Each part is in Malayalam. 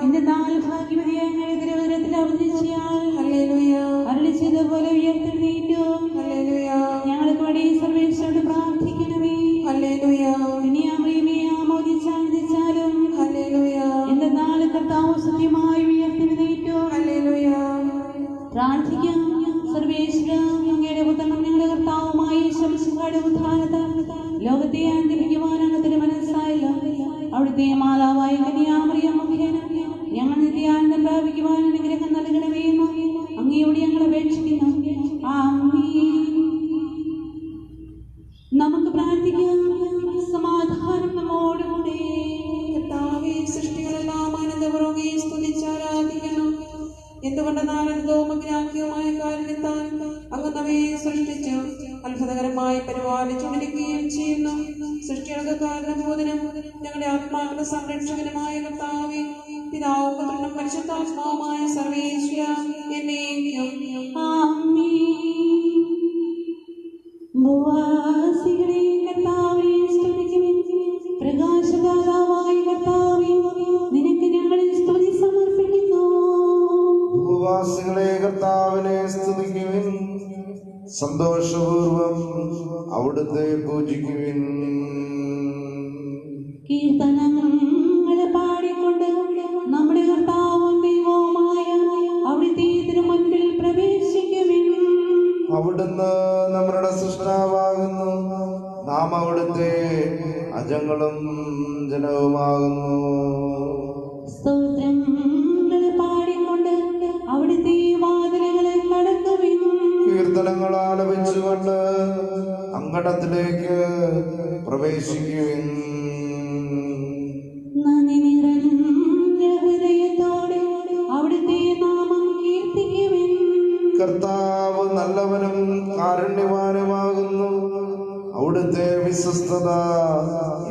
എന്റെ നാല് ഭാഗ്യവതിയായ തിരുവരത്തിൽ അവതരിച്ചയാൾ അരുളിച്ചതുപോലെ ഉയർത്തെഴുന്നേറ്റു. ഞങ്ങൾക്ക് വേണ്ടി സർവേശ്വരോട് പ്രാർത്ഥിക്കണമേ. ആമോദിച്ചാലും എന്റെ നാല് കർത്താവ് സത്യമായി ഉയർത്തെഴുന്നേറ്റു. പ്രാർത്ഥിക്കാം. സർവേശ്വര, അങ്ങയുടെ പുത്രനും ഞങ്ങളുടെ കർത്താവുമായ യേശുമിശിഹായുടെ ഉത്ഥാനത്താൽ ലോകത്തെ അന്ത്യപിക്കുവാനാണ് മനസ്സായല്ലോ. അവിടുത്തെ മാതാവായ കന്യാമറിയം മുഖേന ഞങ്ങൾ നിത്യാനന്ദം പ്രാപിക്കുവാൻ അനുഗ്രഹം നൽകണമേ എന്ന് അങ്ങയോട് ഞങ്ങൾ അപേക്ഷിക്കുന്നു. ആമേൻ. നമുക്ക് പ്രാർത്ഥിക്കാം. സമാധാനം നമ്മോടുകൂടെ. കർത്താവേ, സൃഷ്ടികളെല്ലാം ആനന്ദപൂർവ്വം സ്തുതിച്ചാരാധിക്കണം. എന്തുകൊണ്ടെന്നാൽ അനന്തവും അഗ്രാഹ്യവുമായ കാരണത്താൽ അങ്ങ് നമ്മെ സൃഷ്ടിച്ചു അത്ഭുതകരമായി പരിപാലിച്ചുകൊണ്ടിരിക്കുകയും ചെയ്യുന്നു. സൃഷ്ടികൾക്ക് കാരണബോധനം ഞങ്ങളുടെ ആത്മാക്കളുടെ സംരക്ഷകനുമായ കർത്താവേ, പിതാവും പുത്രനും പരിശുദ്ധാത്മാവുമായ സർവേശ്വര എന്നേക്കും ആമേൻ. ഭൂവാസികളെ കർത്താവേ സ്തുതിക്കുവിൻ. പ്രകാശദാതാവായ കർത്താവേ, നിനക്ക് ഞങ്ങൾ സ്തുതി സമർപ്പിക്കുന്നു. ഭൂവാസികളെ കർത്താവിനെ സ്തുതിക്കുവിൻ. സന്തോഷപൂർവം അവിടുത്തെ പൂജിക്കുവിൻ. കീർത്തനങ്ങൾ പാടിക്കൊണ്ട് നമ്മുടെ കർത്താവും ദൈവവുമായ അവിടുത്തെ തിരുമുൻപിൽ പ്രവേശിക്കുവിൻ. അവിടുന്ന് നമ്മുടെ സൃഷ്ടാവാകുന്നു. നാം അവിടുത്തെ അജങ്ങളും ജനവുമാകുന്നു. സ്തോത്രങ്ങൾ പാടിക്കൊണ്ട് അവിടുത്തെ വാതിലുകളെ കടക്കുവിൻ. കീർത്തനങ്ങൾ ആലപിച്ചുകൊണ്ട് അങ്കണത്തിലേക്ക് പ്രവേശിക്കുവിൻ. നന്ദി നിറഞ്ഞ ഹൃദയത്തോടെ അവിടുത്തെ നാമം കീർത്തിക്കുവിൻ. കർത്താവ് നല്ലവനും കാരുണ്യവാനുമാകുന്നു. അവിടുത്തെ വിശ്വസ്തത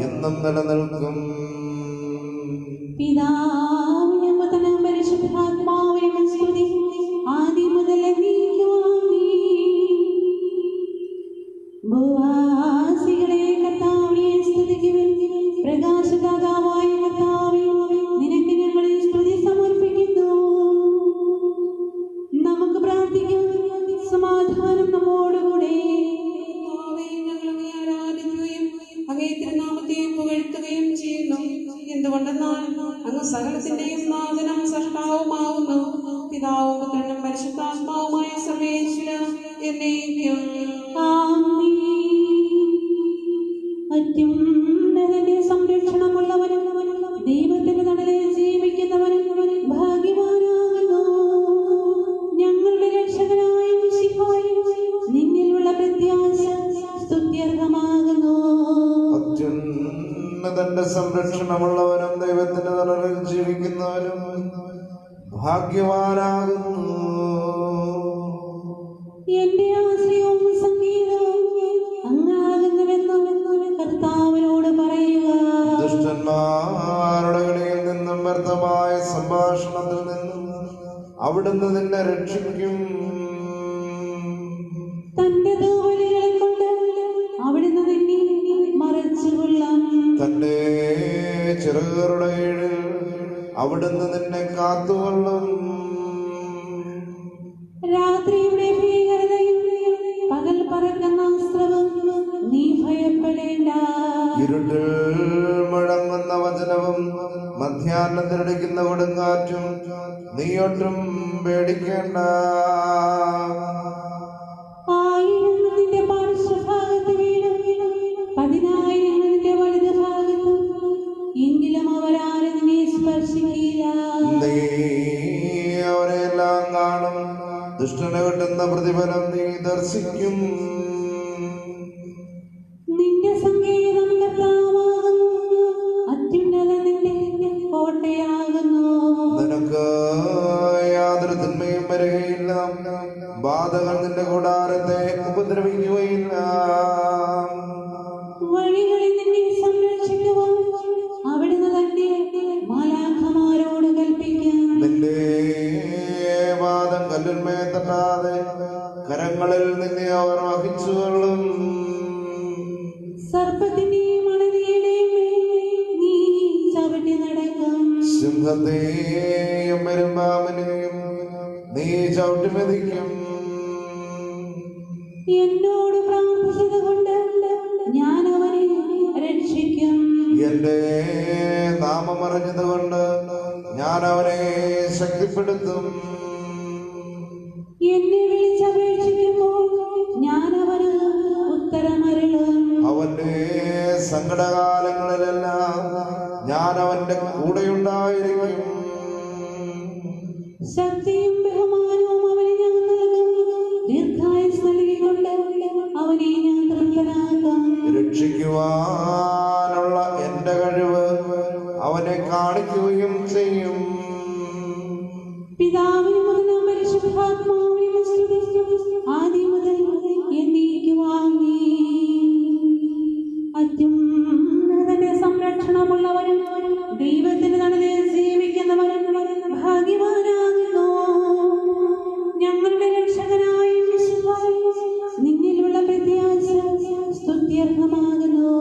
എന്നും നിലനിൽക്കും. പിതാവിനും പുത്രനും പരിശുദ്ധാത്മാവിനും സ്തുതി ആദ്യം മുതൽ എന്നേക്കും ആമേൻ. ഭൂവാസികളെ കർത്താവിനെ സ്തുതിക്കുവിൻ. പ്രകാശദാതാവായ കർത്താവേ, നിനക്ക് ഞങ്ങൾ സ്തുതി സമർപ്പിക്കുന്നു. നമുക്ക് പ്രാർത്ഥിക്കാം. സമാധാനം നമ്മോടുകൂടെ. ഞങ്ങൾ അങ്ങയെ ആരാധിക്കുകയും അങ്ങേ തിരുനാമത്തെ പുകഴ്ത്തുകയും ചെയ്യുന്നു. എന്തുകൊണ്ടെന്നാൽ അങ്ങ് സകലത്തിന്റെയും നാഥനും സൃഷ്ടാവുമാവുന്നു. പിതാവും പുത്രനും പരിശുദ്ധാത്മാവുമായ സർവേശ്വര എന്നേക്കും ആമേൻ. അത്യുന്നതന്റെ സംരക്ഷണമുള്ളവനും ദൈവത്തിന്റെ തണലിൽ ജീവിക്കുന്നവനും ഭാഗ്യവാനാകുന്നു. ഞങ്ങളുടെ രക്ഷകനായ മിശിഹായേ, നിന്നിലുള്ള പ്രത്യാശ സ്തുത്യർഹമാകുന്നു. അത്യുന്നതന്റെ സംരക്ഷണമുള്ളവനും ദൈവത്തിന്റെ തണലിൽ ജീവിക്കുന്നവനും ഭാഗ്യവാനാകുന്നു. എന്റെ ആശ്രയവും സംഗീതവും അങ്ങാകുന്നുവെന്ന് കർത്താവിനോട് പറയുക. ദുഷ്ടന്മാരുടെ കളിയിൽ നിന്നും വ്യർത്ഥമായ സംഭാഷണത്തിൽ നിന്നും അവിടുന്ന് നിന്നെ രക്ഷിക്കും. തന്റെ തൂവലുകളെ കൊണ്ട് അവിടുന്ന് നിന്നെ മറച്ചുകൊള്ളും. തന്റെ ചിറകുകളുടെ കീഴിൽ അവിടുന്ന് നിന്നെ കാത്തുകൊള്ളും. രാത്രിയുടെ ഭീകരതയും പകൽ പറക്കുന്ന അസ്ത്രവും നീ ഭയപ്പെടേണ്ട. ഇരുട്ടിൽ മുഴങ്ങുന്ന വചനവും മധ്യാഹ്നത്തിലടിക്കുന്ന കൊടുങ്കാറ്റും നീയൊട്ടും പേടിക്കേണ്ട. 1000 നിന്റെ പാർശ്വഭാഗത്ത് വീണും 10,000 നിന്റെ വലതുഭാഗത്ത്, എങ്കിലും അവരാരും നിന്നെ സ്പർശിക്കില്ല. നീ അവരെല്ലാം കാണും. ദുഷ്ടന് കിട്ടുന്ന പ്രതിഫലം നീ ദർശിക്കും. നിന്റെ സങ്കേതം കർത്താവാകുന്നു. അത്യുന്നത നിന്റെ കോട്ടയാകുന്നു. നിനക്ക് യാതൊരു തിന്മയും വരികയില്ല. ബാധകൾ നിന്റെ കൂടാരത്തെ ഉപദ്രവിക്കുകയില്ല. വഴികളിൽ നിന്നെ സംരക്ഷിക്കുവാൻ അവിടുന്ന് തന്റെ മാലാഖമാരോട് കൽപ്പിക്കും. നിന്റെ പാദം കല്ലിന്മേൽ തട്ടാതെ കരങ്ങളിൽ നിന്നെ അവർ വഹിച്ചുകൊള്ളും. സർപ്പത്തിന്റെയും അണലിയുടെയും മേൽ നീ സിംഹത്തെയും പെരുമ്പാമ്പിനെയും നീ ചവിട്ടിമെതിക്കും. എന്നോട് പ്രാർത്ഥിച്ചത് കൊണ്ട് ഞാൻ അവനെ രക്ഷിക്കും. എന്റെ നാമം അറിഞ്ഞത് കൊണ്ട് ഞാൻ അവനെ ശക്തിപ്പെടുത്തും. എന്നെ വിളിച്ചപേക്ഷിക്കുമ്പോൾ ഞാൻ അവന് ഉത്തരമരുളും. അവന്റെ സങ്കടകാലങ്ങളിലെല്ലാം ഞാൻ അവന്റെ കൂടെയുണ്ടായിരിക്കും. ശക്തിയും ബഹുമാനവും അവന് ഞാൻ നൽകും. ദീർഘായുസ് നൽകിക്കൊണ്ട് അവനെ ഞാൻ തൃപ്തനാക്കാം. രക്ഷിക്കുവാനുള്ള എന്റെ കഴിവ് അവനെ കാണിക്കുകയും ചെയ്യും. പിതാവിനും പുത്രനും പരിശുദ്ധാത്മാവിനും സ്തുതി, ആദ്യം മുതൽ എന്നേക്കും ആമേൻ. അത്യുന്നതന്റെ സംരക്ഷണമുള്ളവനും ദൈവത്തിന്റെ തണലിൽ ജീവിക്കുന്നവനും ഭാഗ്യവാനാകുന്നു. ഞങ്ങളുടെ രക്ഷകനായ യേശുവേ, നിന്നിലുള്ള പ്രത്യാശ സ്തുത്യർഹമാകുന്നു.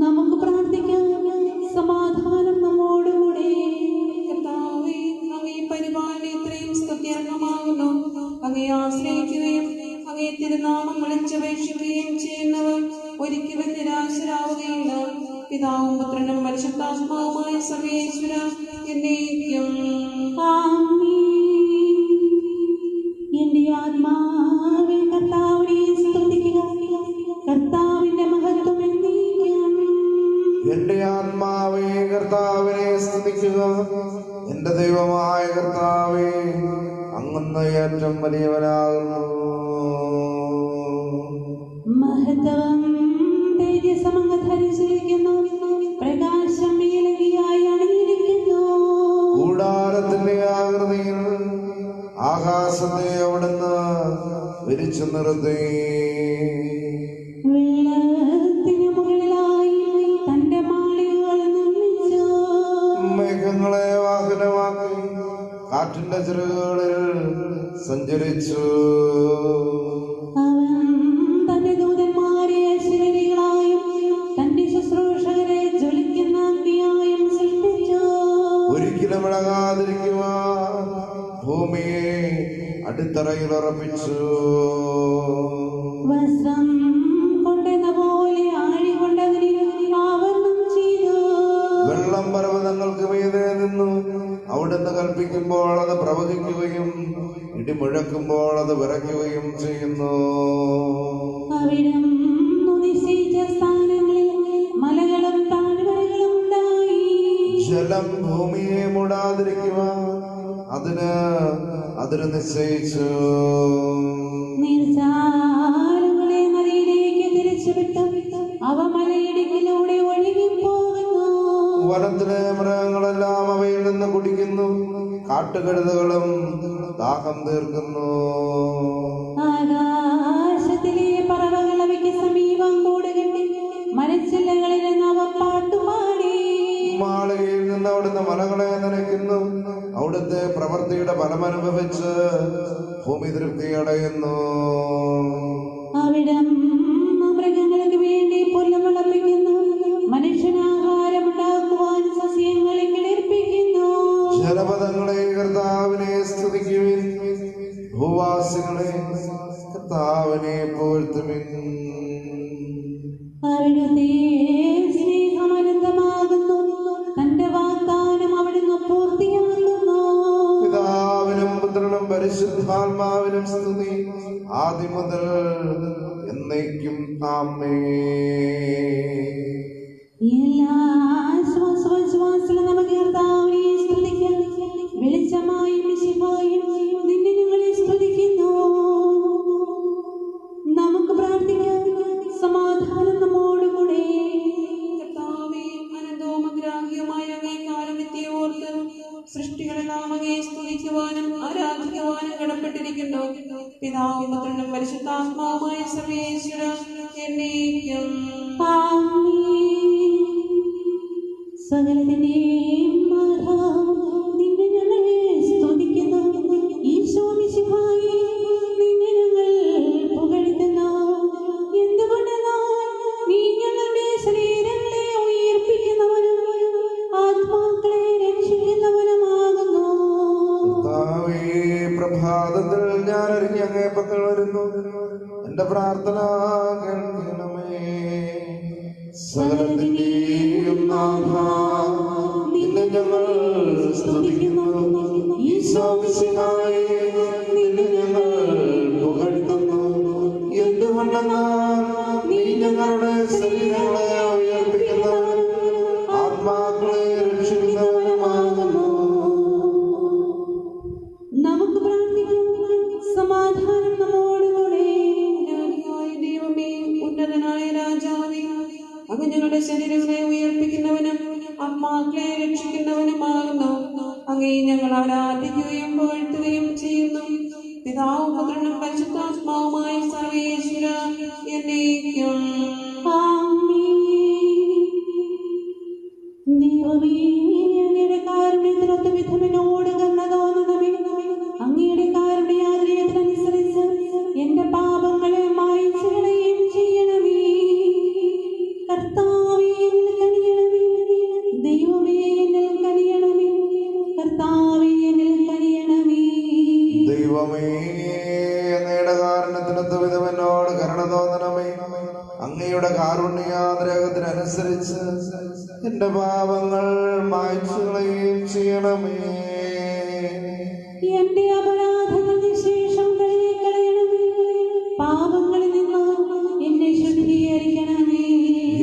നമുക്ക് പ്രാർത്ഥിക്കാം. സമാധാനം നമ്മോടുകൂടെ. കർത്താവേ, അങ്ങേ പരിപാലനം എത്രയും സ്തുത്യർഹമാകുന്നു. അങ്ങയെ ആശ്രയിക്കുകയും അങ്ങേ തിരുനാമം വിളിച്ചപേക്ഷിക്കുകയും ചെയ്യുന്നവർ ഒരിക്കലും നിരാശരാവുകയില്ല. പിതാവും പുത്രനും പരിശുദ്ധാത്മാവുമായ സർവേശ്വര എന്നേക്കും ആമേൻ. എന്റെ ആത്മാവേ കർത്താവിനെ സ്തുതിക്കുക. കർത്താവിന്റെ മഹത്വം എന്നേക്കും. എന്റെ ആത്മാവേ കർത്താവിനെ സ്തുതിക്കുക. എന്റെ ദൈവമായ കർത്താവേ, അങ്ങ് ഏറ്റവും വലിയവനാകുന്നു. മഹത്വം തേജസ്സമങ്ങ് ധരിച്ചിരിക്കുന്നു. പ്രകാശം മേലങ്കിയായി അണിഞ്ഞിരിക്കുന്നു. കൂടാരത്തിന്റെ ആകൃതിയിൽ ആകാശത്തെ അവിടുന്ന് വിരിച്ചു നിർത്തി. വെള്ളത്തിന് മുകളിലായി തന്റെ മാളികകൾ നിർമ്മിച്ചു. മേഘങ്ങളെ വാഹനമാക്കി കാറ്റിന്റെ ചിറകുകളിൽ സഞ്ചരിച്ചു. അവൻ തന്റെ ദൂതന്മാരെ ശരീരികളായും തന്റെ ശുശ്രൂഷകരെ ജ്വലിക്കുന്ന അഗ്നിയായും സൃഷ്ടിച്ചു. ഒരിക്കലും ഇളകാതിരിക്കുവാൻ ഭൂമിയെ അടിത്തറയിൽ ഉറപ്പിച്ചു. വസ്ത്രം കൊണ്ടെന്ന പോലെ ആഴി കൊണ്ടതിനെ ആവരണം ചെയ്തു. വെള്ളം പർവ്വതങ്ങൾക്ക് മീതെ നിന്നു. അവിടുന്ന് കൽപ്പിക്കുമ്പോൾ അത് പ്രവഹിക്കുകയും ഇടിമുഴക്കുമ്പോൾ അത് വിറയ്ക്കുകയും ചെയ്യുന്നു. അവിടം നിശ്ചയിച്ച സ്ഥാനങ്ങളിൽ മലകളും താഴ്വരകളും ഉണ്ടായി. ജലം ഭൂമിയെ മൂടാതിരിക്കുവാൻ അതിന് നിശ്ചയിച്ചു. നീർച്ചാലുകളെ നദിയിലേക്ക് തിരിച്ചുവിട്ടു. അവ മലയിടുക്കിലൂടെ ഒഴുകിപ്പോകുന്നു. വനത്തിലെ മൃഗങ്ങളെല്ലാം അവയിൽ നിന്ന് കുടിക്കുന്നു. കാട്ടുകഴുതകളും ദാഹം തീർക്കുന്നു. ആകാശത്തിലെ പറവകൾ അവയ്ക്ക് സമീപം കൂടുകെട്ടി മരച്ചില്ലകളിൽ നിന്ന് അവ പാട്ടുപാടി. മാളികയിൽ നിന്ന് അവിടുന്ന് മലകളെ നനയ്ക്കുന്നു. അവിടുത്തെ പ്രവൃത്തിയുടെ ഫലമനുഭവിച്ച് ഭൂമി തൃപ്തി അടയുന്നു. അവിടം മൃഗങ്ങൾക്ക് വേണ്ടി പുല്ല് മുളപ്പിക്കുന്നു. മനുഷ്യനാഹാരമുണ്ടാക്കുവാൻ സസ്യങ്ങളെ കിളിർപ്പിക്കുന്നു. ജനപദങ്ങളെ കർത്താവിനെ സ്തുതിക്കുവിൻ. ഭൂവാസികളെ കർത്താവിനെ പുകഴ്ത്തുവിൻ. അവിടുത്തെ സ്നേഹം അനന്തമാകുന്നു. തന്റെ വാഗ്ദാനം അവിടുന്ന് പൂർത്തിയാക്കുന്നു. പിതാവിനും പുത്രനും പരിശുദ്ധാത്മാവിനും സ്തുതി, ആദ്യം മുതൽ എന്നേക്കും ആമേൻ. എല്ലാ ശ്വാസോച്ഛ്വാസത്തിലും നമുക്ക് കർത്താവിനെ സ്തുതിക്കാം. വെളിച്ചമായും മിശിഹായും നിന്നെ ഞങ്ങളെ സ്തുതിക്കുന്നു. നമുക്ക് പ്രാർത്ഥിക്കാം. സമാധാനം നമ്മോടുകൂടെ. കർത്താവേ, അനന്തവും അഗ്രാഹ്യമായ അങ്ങേ കാരുണ്യത്തെ ഓർത്ത് സൃഷ്ടികളെല്ലാം അങ്ങേ സ്തുതിക്കുവാനും ആരാധിക്കുവാനും കടപ്പെട്ടിരിക്കുന്നു. പിതാവും പുത്രനും പരിശുദ്ധാത്മാവുമായ സർവേശ്വര എന്നേക്കും ആമേൻ. സകലത്തിന്റെയും നാഥാവും നിന്നെ ഞങ്ങൾ സ്തുതിക്കുന്നു. ഈശോ മിശിഹായേ, നിന്നെ ഞങ്ങൾ പുകഴ്ത്തുന്നു. എന്തുകൊണ്ടെന്നാൽ നീ ഞങ്ങളുടെ ശരീരങ്ങളെ ഉയർപ്പിക്കുന്നവനും പ്രഭാതത്തിൽ ഞാൻ അറിഞ്ഞങ്ങേ പക്കൽ വരുന്നു. എന്റെ പ്രാർത്ഥന കേൾക്കണമേ. സകലത്തിന്റെയും നാഥാ, നിന്നെ ഞങ്ങൾ സ്തുതിക്കുന്നു. ഈശോമിശിഹായേ, നിന്നെ ഞങ്ങൾ പുകഴ്ത്തുന്നു. എന്തുകൊണ്ടെന്നാൽ നീ ഞങ്ങളുടെ ശരീരങ്ങളെ ഉയർപ്പിക്കുന്നവനും ആത്മാക്കളെ രക്ഷിക്കുന്നവനുമാകുന്നു. നമുക്ക് പ്രാർത്ഥിക്കാം. സമാധാനം നമ്മോടുകൂടെ. ദൈവമേ, ഉന്നതനായ രാജാവേ, അങ്ങ് ഞങ്ങളുടെ ശരീരങ്ങളെ ഉയർപ്പിക്കുന്നവനും ആത്മാക്കളെ രക്ഷിക്കുന്നവനുമാകുന്നു. അങ്ങേ ഞങ്ങൾ ആരാധിക്കുകയും പുകഴ്ത്തുകയും ചെയ്യുന്നു. പിതാവും പുത്രനും പരിശുദ്ധാത്മാവുമായ സർവേശ്വര എന്നേക്കും. ദൈവമേ, അങ്ങയുടെ കാരുണ്യത്തിനൊത്ത വിധം എന്നോട് കരുണ തോന്നണമേ. അങ്ങയുടെ കാരുണ്യാതിരേയത്തിനനുസരിച്ച് എന്റെ പാപങ്ങളെ മായ്ച്ചു കളയുകയും ചെയ്യണമേ. കർത്താവേ, എന്നിൽ കനിയണമേ. ദൈവമേ, എന്നിൽ കനിയണമേ. കർത്താവേ, എന്നിൽ കനിയണമേ. ദൈവമേ, അങ്ങയുടെ കാരുണ്യത്തിനൊത്ത വിധം എന്നോട് കരുണ തോന്നണമേ. അങ്ങയുടെ കാരുണ്യാതിരേകത്തിനനുസരിച്ച് എന്റെ പാപങ്ങൾ മായ്ച്ചു കളയുകയും ചെയ്യണമേ. എന്റെ അപരാധങ്ങൾക്ക് ശേഷം കഴുകിക്കളയണമേ. പാപങ്ങളിൽ നിന്ന് എന്നെ ശുദ്ധീകരിക്കണമേ.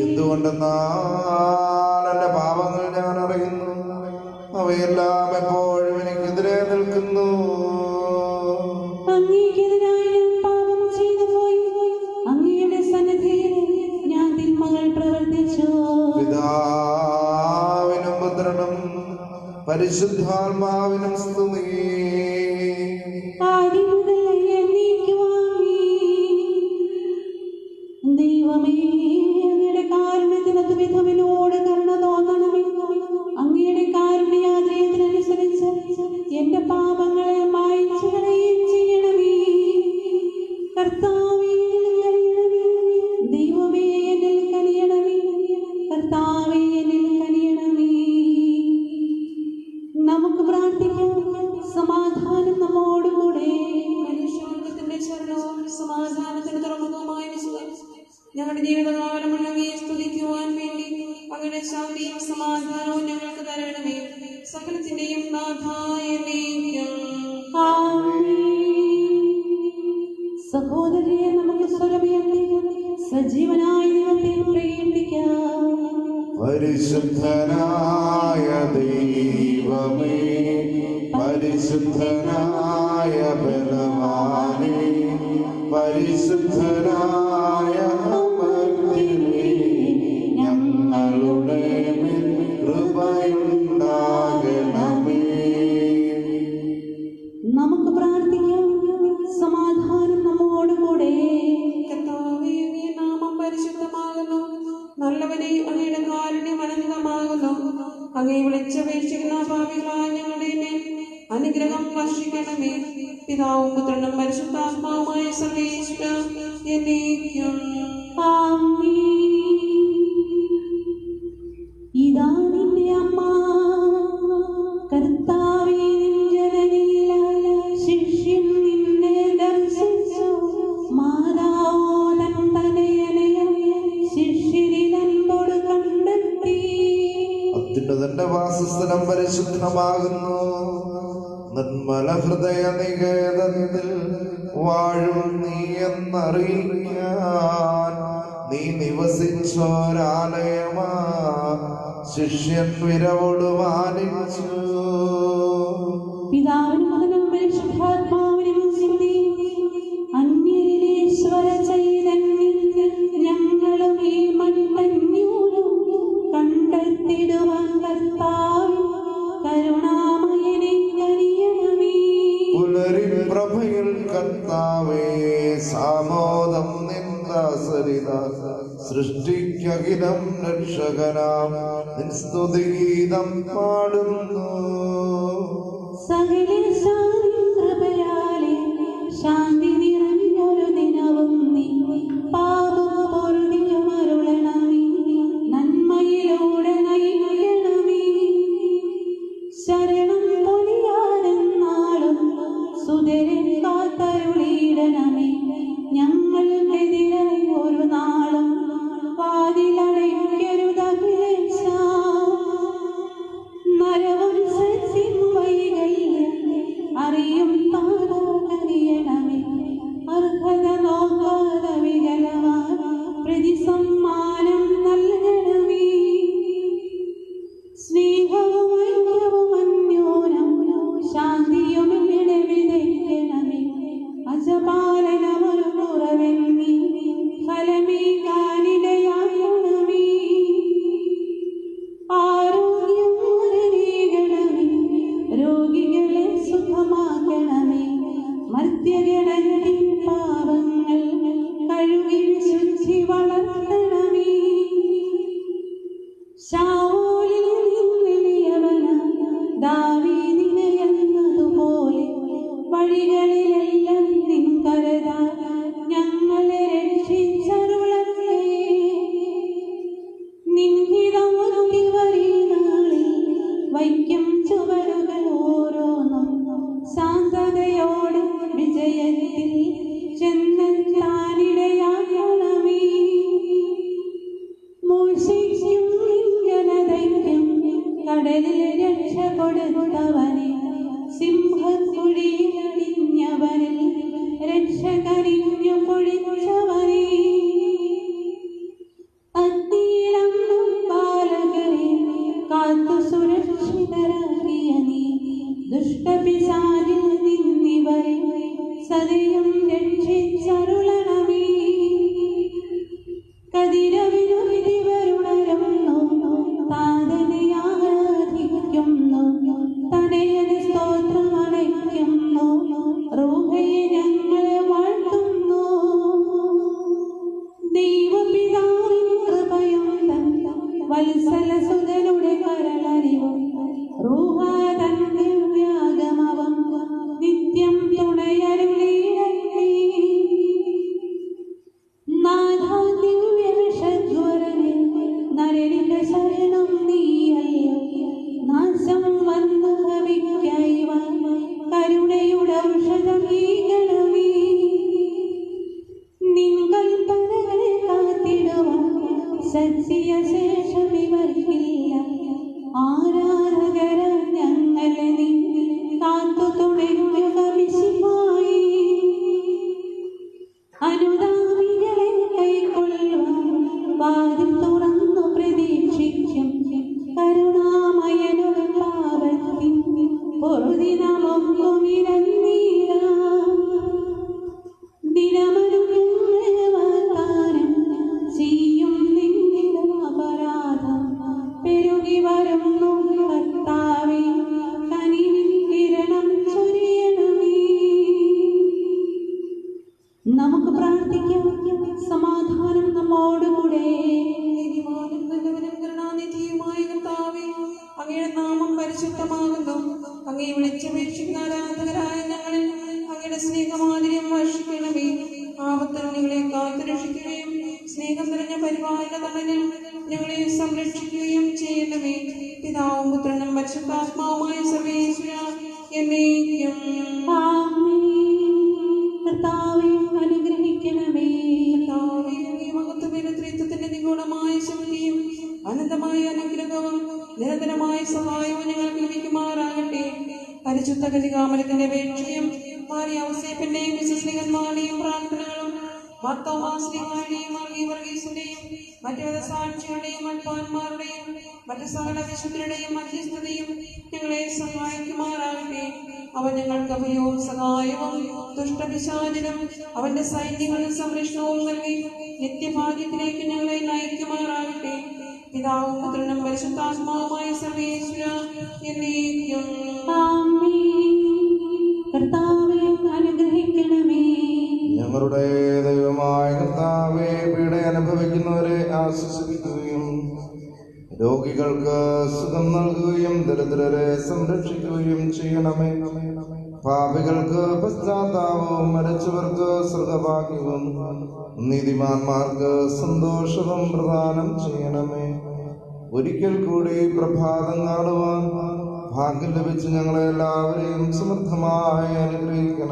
എന്തുകൊണ്ടെന്നാൽ എന്റെ പാപങ്ങൾ ഞാൻ അറിയുന്നു. അവയെല്ലാം എപ്പോഴും എനിക്കെതിരെ നിൽക്കുന്നു. അങ്ങേക്കെതിരായി ഞാൻ പാപം ചെയ്തു പോയി. അങ്ങയുടെ സന്നിധിയിൽ ഞാൻ തിന്മകൾ പ്രവർത്തിച്ചു. പിതാവിനും പുത്രനും പരിശുദ്ധാത്മാവിനും സ്തുതി. ആദ്യം മുതൽ എന്നേക്കുമായി. ദൈവമേ, അങ്ങയുടെ കാരുണ്യത്തിനൊത്ത വിധം എന്നോട് കരുണ തോന്നണമേ. അങ്ങയുടെ കാരുണ്യാതിരേയത്തിനനുസരിച്ച് എന്റെ പാപങ്ങളെ മായ്ച്ചു കളയുകയും ചെയ്യണമേ. കർത്താവേ, എന്നിൽ കനിയണമേ. ദൈവമേ, എന്നിൽ കനിയണമേ. കർത്താവേ, എന്നിൽ കനിയണമേ. നമുക്ക് പ്രാർത്ഥിക്കാം. സമാധാനം നമ്മോടുകൂടെ. മനുഷ്യാന്തത്തിന്റെ ശരണവും സമാധാനത്തിന് തുറമുഖമായ ഞങ്ങളുടെ ജീവിതകാലം അങ്ങയെ സ്തുതിക്കുവാൻ വേണ്ടി അങ്ങയുടെ ശാന്തിയും സമാധാനവും ഞങ്ങൾക്ക് തരണമേ. സകലത്തിന്റെയും നാഥായ എന്നേക്കും. സഹോദരിയെ, നമുക്ക് സ്വരമുയർത്തി സജീവനായ ദൈവത്തെ പ്രകീർത്തിക്കാം. പരിശുദ്ധനായ ദൈവമേ, പരിശുദ്ധനായ ബലവാനേ, പരിശുദ്ധനായ അമർത്യനേ, ഞങ്ങളുടെ മേൽ കൃപയുണ്ടാകണമേ. നമുക്ക് പ്രാർത്ഥിക്കാം. സമാധാനം നമ്മോടുകൂടെ. കർത്താവേ, അങ്ങേ നാമം പരിശുദ്ധമാകുന്നു. നല്ലവനെ, അങ്ങയുടെ കാരുണ്യം അനന്തമാകുന്നു. അങ്ങേ വിളിച്ചപേക്ഷിക്കുന്ന പാപികളായ ഞങ്ങളുടെ മേൽ അനുഗ്രഹം വർഷിക്കണമേ. പിതാവും പുത്രനും പരിശുദ്ധാത്മാവുമായ സർവേശ്വര എന്നേക്കും. ഇതാ നിന്റെ അമ്മ. കർത്താവേ, നിൻ ജനനിയിലായ ശിഷ്യൻ നിന്നെ ദർശിച്ചു. മാതാവോ തൻ തനയനെയും ശിഷ്യരിൽ അൻപോട് കണ്ടെത്തി. അത്യുന്നതന്റെ വാസസ്ഥലം പരിശുദ്ധമാകുന്നു. നിർമ്മല ഹൃദയ നികേതനിൽ വാഴും നീ എന്നറിയിക്കാൻ നീ നിവസിച്ചോരാലയമാ ശിഷ്യൻ വിരവോട് മാനിച്ചു. പിതാവിനും മകനും പരിശുദ്ധാത്മാവിനും സ്തുതി. അന്യരിലേശ്വര ചൈതന്യത്തിൽ ഞങ്ങളും ഈ മൺമഞ്ഞൂലും കണ്ടെത്തിടുവാൻ കർത്താവ് കരുണാമയനെ കനിയണമേ. പുലരി പ്രഭയിൽ കർത്താവേ, സാമോദം നിന്ദാസരിത സൃഷ്ടിക്കകിലം രക്ഷകനാം നിൻ സ്തുതിഗീതം പാടുന്നു. സകല കൃപയാലെ ശാന്തി നിറഞ്ഞൊരു ദിനവും നീ പാപപൊറുതിയമരുളണമേ. നന്മയിലൂടെ നയിക്കണമേ. ശരണം പൊലിയാരെന്നാളും സുതരെ കാത്തരുളിയിടണമേ. ഞങ്ങൾക്കെതിരായി ഒരു നാളും വാതിലടയ്ക്കരുതഖിലേശ. നരവംശത്തിൻ വൈകല്യം അറിയും താരകറിയണമേ. അർഹത നോക്കാതെ വികലവാൻ പ്രതിസമ്മാനം നൽകണമേ. സ്നേഹവും ഐക്യവും അന്യോന്യം ശാന്തിയും ഇവിടെ വിതയ്ക്കണമേ. അജപാലനമൊരു കുറവെന്നീ ഫലമേകാനിടയാക്കണമേ. ആരോഗ്യം മുരളീകണമേ. രോഗികളെ സുഖമാക്കണമേ. മർത്യഗണത്തിൻ പാപങ്ങൾ കഴുകി ശുദ്ധി വളർത്തണമേ. ശൗലിൽ നിന്നെളിയവനായ ദാവീദിനെ എന്നതുപോലെ വഴികളിലെല്ലാം നിൻ കരതാൽ ഞങ്ങളെ രക്ഷിച്ചരുളട്ടെ. നിൻ ഹിതമൊരുക്കി വരീനാളിൽ വയ്ക്കും ചുവടുകൾ ഓരോന്നും ശാന്തതയോടെ വിജയത്തിൽ ചെന്നെത്താനിടയാക്കണമേ. മോശയ്ക്കും ജനതയ്ക്കും കടലിൽ രക്ഷ കൊടുത്തവനെ, സിംഹക്കുഴിയിലടിഞ്ഞവനിൽ രക്ഷ കരിഞ്ഞു പൊഴിച്ചവനെ, അഗ്നിയിലങ്ങും ബാലകരെ കാത്തു സുരക്ഷിതരാക്കിയ നീ, ദുഷ്ടപിശാചിൽ നിന്നിവരെ സദയം രക്ഷിച്ചരുളണമേ. കതിരവിരുവരുണരുന്നു, താതനെ ആരാധിക്കുന്നു, തനയന് സ്തോത്രമണയ്ക്കുന്നു, റൂഹയെ ഞങ്ങളെ വാഴ്ത്തുന്നു. ദൈവപിതാവിൻ കൃപയും വത്സലസുതനുടെ കരളറിവും റൂഹാ തൻ ദിവ്യാഗമവും നിത്യം തുണയരുളിയിടട്ടെ. നാഥാ ദിവ്യവിഷജ്വരനെ നരനിക ശരണം നീയല്ലോ. നാശം വന്നു ഭവിക്കൈവ കരുണയുടെ ഔഷധമീകണമേ. നിൻ കൽപ്പനകളെ കാത്തിടുവാൻ സത്യശേഷമിവർക്കില്ല. ആരാധകര ഞങ്ങളെ നീ കാത്തു തുടരുക മിശിഹായേ. അനുദാമികളെ കൈക്കൊള്ളുവാൻ വാതിൽ തുറന്നു പ്രതീക്ഷിക്കും. കരുണാമയനൊരു പാപത്തിൻ പൊറുതി നമുക്കും ഇരന്നീരാം. ദിനമനുങ്ങളെ വാഗ്ദാനം ചെയ്യും നിന്നിലും അപരാധം പെരുകി വരുന്നു കർത്താവേ. കനിവിൻ കിരണം ചൊരിയണമേ. നമുക്ക് പ്രാർത്ഥിക്കാം. സമാധാനം നമ്മോടുകൂടെ. നീതിമാനും നല്ലവനും കരുണാനിധിയുമായ കർത്താവേ, അങ്ങയുടെ നാമം പരിശുദ്ധമാകുന്നു. അങ്ങയെ വിളിച്ചപേക്ഷിക്കുന്ന ആരാധകരായ ഞങ്ങളിൽ അങ്ങയുടെ സ്നേഹമാതിരിയും വർഷിക്കണമേ. ആപത്തിൽ ഞങ്ങളെ കാത്തുരക്ഷിക്കുകയും സ്നേഹം നിറഞ്ഞ പരിപാലന തണലിൽ ഞങ്ങളെ സംരക്ഷിക്കുകയും ചെയ്യണമേ. പിതാവും പുത്രനും പരിശുദ്ധാത്മാവുമായ സർവേശ്വരാ എന്നേക്കും ആമേൻ. കർത്താവേ അനുഗ്രഹിക്കണമേ. കർത്താവേ, അങ്ങേ മഹത്വമേറിയ ത്രിത്വത്തിന്റെ നിഗൂഢമായ ശക്തിയും അനന്തമായ അനുഗ്രഹവും നിരന്തരമായ സഹായവും ഞങ്ങൾക്ക് ലഭിക്കുമാറാകട്ടെ. പരിശുദ്ധ കന്യകാമരത്തിന്റെ അപേക്ഷയും ഔസേപ്പിന്റെയും വിശ്വസ്തന്മാരുടെയും പ്രാർത്ഥനകളും മർത്തോമാസ്ലിഹായുടെയും വർഗീസിന്റെയും മറ്റു സാക്ഷികളുടെയും അൽപ്പാന്മാരുടെയും മറ്റു സകല വിശുദ്ധരുടെയും മധ്യസ്ഥതയും ഞങ്ങളെ സഹായിക്കുമാറാകട്ടെ. അവൻ ഞങ്ങൾക്ക് അഭയവും സഹായവും ദുഷ്ടപിശാചിനും അവന്റെ സൈന്യങ്ങളും സംരക്ഷണവും നൽകി നിത്യഭാഗ്യത്തിലേക്ക് ഞങ്ങളെ നയിക്കുമാറാകട്ടെ. പിതാവും പുത്രനും പരിശുദ്ധാത്മാവുമായ സർവേശ്വരാ എന്നേക്കും ആമേൻ. കർത്താവേ അനുഗ്രഹിക്കണമേ. ഞങ്ങളുടെ ദൈവമായ കർത്താവേ, പീഡ അനുഭവിക്കുന്നവരെ ആശ്വസിപ്പിക്കുകയും രോഗികൾക്ക് സുഖം നൽകുകയും ദരിദ്രരെ സംരക്ഷിക്കുകയും ചെയ്യണമേ. പാപികൾക്ക് പശ്ചാത്താപവും മരിച്ചവർക്ക് സ്വർഗഭാഗ്യവും നീതിമാന്മാർക്ക് സന്തോഷവും പ്രദാനം ചെയ്യണമേ. ഒരിക്കൽ കൂടി പ്രഭാതം കാണുവാൻ ഭാഗ്യം ലഭിച്ച് ഞങ്ങളെ എല്ലാവരെയും സമൃദ്ധമായി അനുഗ്രഹിക്കണം.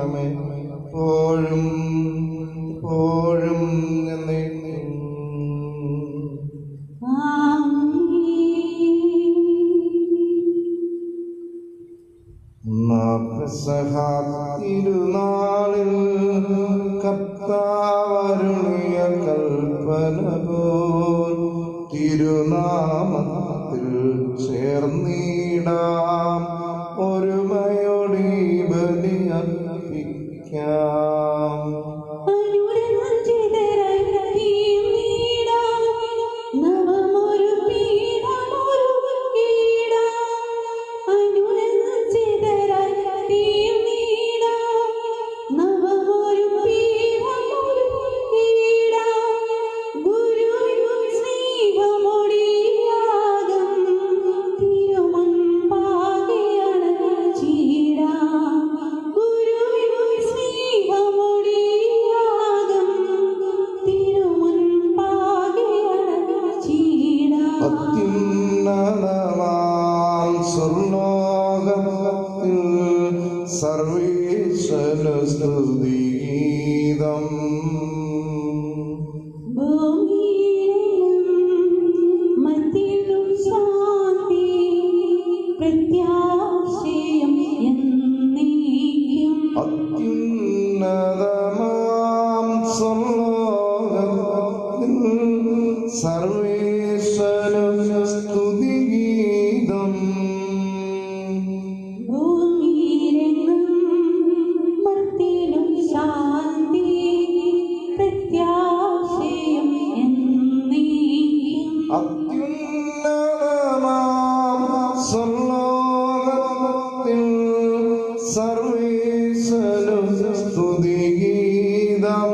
സർവേശ്വര സ്തുതിഗീതം. അത്യുന്നതമാം സ്വർലോകത്തിൽ സർവേശ്വര സ്തുതിഗീതം. അത്യുന്നതമാം സ്വർലോകത്തിൽ സർവേശ്വര സ്തുതിഗീതം.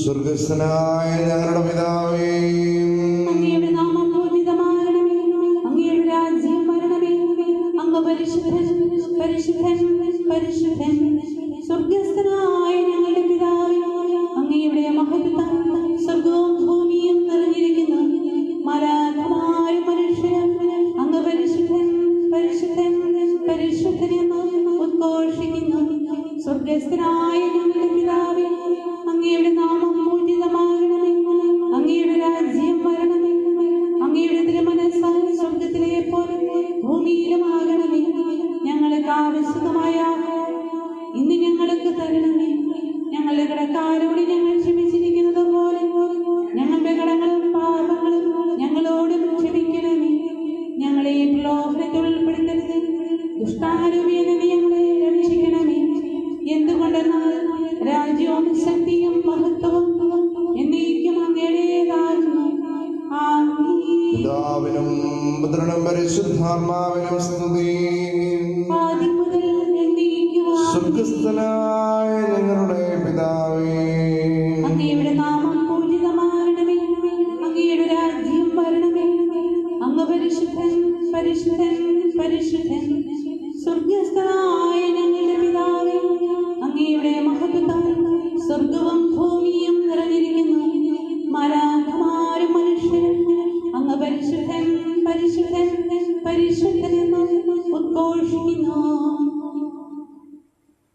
സ്വർഗസ്ഥനായ ഞങ്ങളുടെ പിതാവേ, അങ്ങയുടെ നാമം പൂജിതമാകണമേ. അങ്ങയുടെ രാജ്യം വരണമേ. അങ്ങ് പരിശുദ്ധൻ പരിശുദ്ധൻ പരിശുദ്ധൻ. സ്വർഗസ്ഥനായ ഞങ്ങളുടെ പിതാവേ, അങ്ങയുടെ മഹത്വം സ്വർഗവും ഭൂമിയും നിറഞ്ഞിരിക്കുന്നു. മാലാഖമാരും മനുഷ്യരും അങ്ങ് പരിശുദ്ധൻ പരിശുദ്ധൻ പരിശുദ്ധൻ എന്ന് ഉദ്ഘോഷിക്കുന്നു. സ്വർഗസ്ഥനായ ഞങ്ങളുടെ പിതാവേ, അങ്ങയുടെ നാമം പൂജിതമാകണമേ. അങ്ങയുടെ രാജ്യം വരണമേ. അങ്ങയുടെ തിരുമനസ്സ് സ്വർഗത്തിലെ പോലെ ഭൂമിയിലുമാകണമേ. ഞങ്ങൾക്ക് ആവശ്യമായ ഇന്ന് ഞങ്ങൾക്ക് തരണമേ. ഞങ്ങളുടെ കടക്കാരോട് ഞങ്ങൾ ക്ഷമിച്ചിരിക്കുന്നത് പോലെ ഞങ്ങളുടെ കടങ്ങളും പാപങ്ങളും ഞങ്ങളോടും ക്ഷമിക്കണമേ. ഞങ്ങളെ പ്രലോഭനത്തിൽ ഉൾപ്പെടുത്തരുത്, ദുഷ്ടാരൂപിയിൽ നിന്ന് ഞങ്ങളെ രക്ഷിക്കണമേ. എന്തുകൊണ്ടെന്നാൽ രാജ്യവും ശക്തിയും മഹത്വവും എന്നേക്കും അങ്ങയുടേതാകുന്നു. പിതാവിനും പുത്രനും പരിശുദ്ധാത്മാവിനും സ്തുതി. ആദ്യം മുതൽ എന്നേക്കും സ്വർഗസ്ഥനായ ഞങ്ങളുടെ പിതാവേ, അങ്ങയുടെ നാമം പൂജിതമാകണമേ. അങ്ങയുടെ രാജ്യം വരണമേ. അങ്ങ് പരിശുദ്ധൻ പരിശുദ്ധൻ പരിശുദ്ധൻ. സ്വർഗസ്ഥനായ ഞങ്ങളുടെ പിതാവേ, അങ്ങയുടെ മഹത്വത്താൽ സ്വർഗവും ഭൂമിയും നിറഞ്ഞിരിക്കുന്നു. മാലാഖമാരും മനുഷ്യരും അങ്ങ് പരിശുദ്ധൻ പരിശുദ്ധൻ പരിശുദ്ധൻ എന്ന് ഉദ്ഘോഷിക്കുന്നു.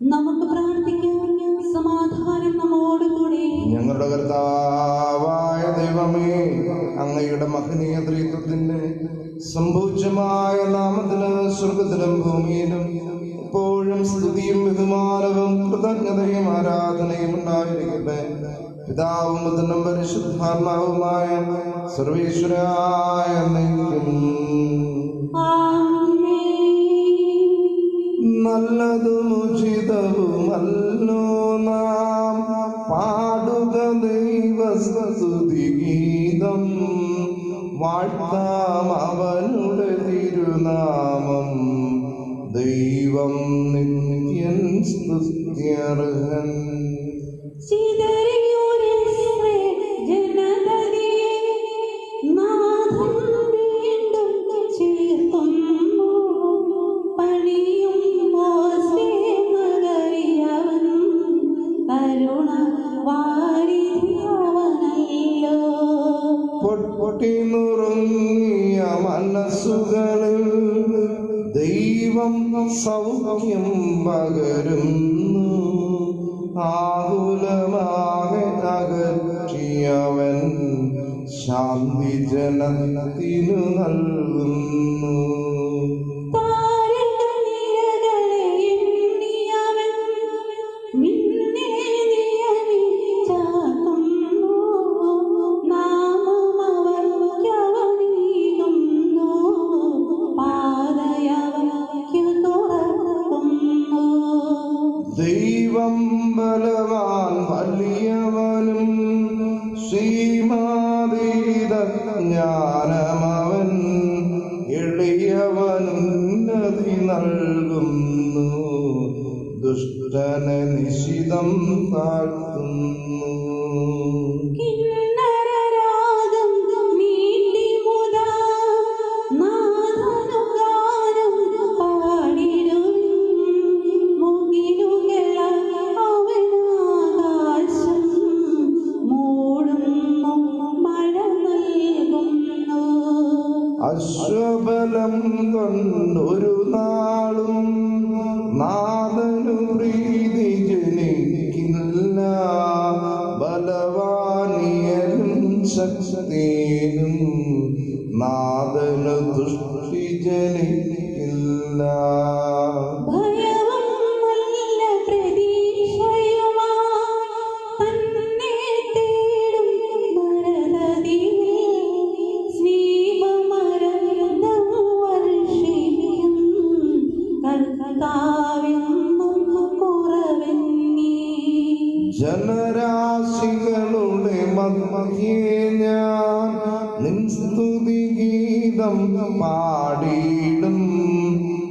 നമുക്ക് പ്രാർത്ഥിക്കാം. സമാധാനം നമ്മോടുകൂടെ. ഞങ്ങളുടെ കർത്താവായ ദൈവമേ, അങ്ങയുടെ മഹനീയ ത്രിത്വത്തിന്റെ സംഭൂജ്യമായ നാമത്തിന് സ്വർഗത്തിലും ഭൂമിയിലും എപ്പോഴും സ്തുതിയും ബഹുമാനവും കൃതജ്ഞതയും ആരാധനയും ഉണ്ടായിരിക്കട്ടെ. പിതാവും പുത്രനും പരിശുദ്ധാത്മാവുമായ സർവേശ്വരായ എന്നേക്കും. നല്ലതും ഉചിതവുമല്ലോ നാം പാടുക ദൈവസ്തുതിഗീതം. വാഴ്ത്താം അവനുടെ തിരുനാമം. ദൈവം നിത്യൻ സ്തുത്യർഹൻ. പൊട്ടിനുറുങ്ങിയ മനസ്സുകളിൽ ദൈവം സൗഖ്യം പകരുന്നു. ആകുലമാകെ അകറ്റിയവൻ ശാന്തി ജനത്തിനു നൽകുന്നു. സീമാതീത ജ്ഞാനമവൻ എളിയവനുന്നതി നൽകുന്നു, ദുഷ്ടനെ നിശിതം താഴ്ത്തുന്നു. കിന്നരരാഗം മീട്ടിമുദാ നാദനുഗാനം പാടിടും, മുകിലുകളാൽ അവനാകാശം മൂടുന്നു, മഴ നൽകുന്നു. അശ്വബലം കൊണ്ടൊരു നാളും നാദനു പ്രീതി ജനിക്കില്ല, ബലവാനിയനും ശക്തനും നാദനു തുഷ്ടി ജനിക്കില്ല. ഭയവും നല്ല പ്രതീക്ഷയുമായി തന്നെ തേടും നരനദിയിൽ സ്നേഹമരന്തം വർഷിക്കും, കർത്താവെന്നും കുറവെന്നീ. ജനരാശികളുടെ മധ്യേ ഞാൻ നിൻ സ്തുതി ഗീതം പാടിയിടും,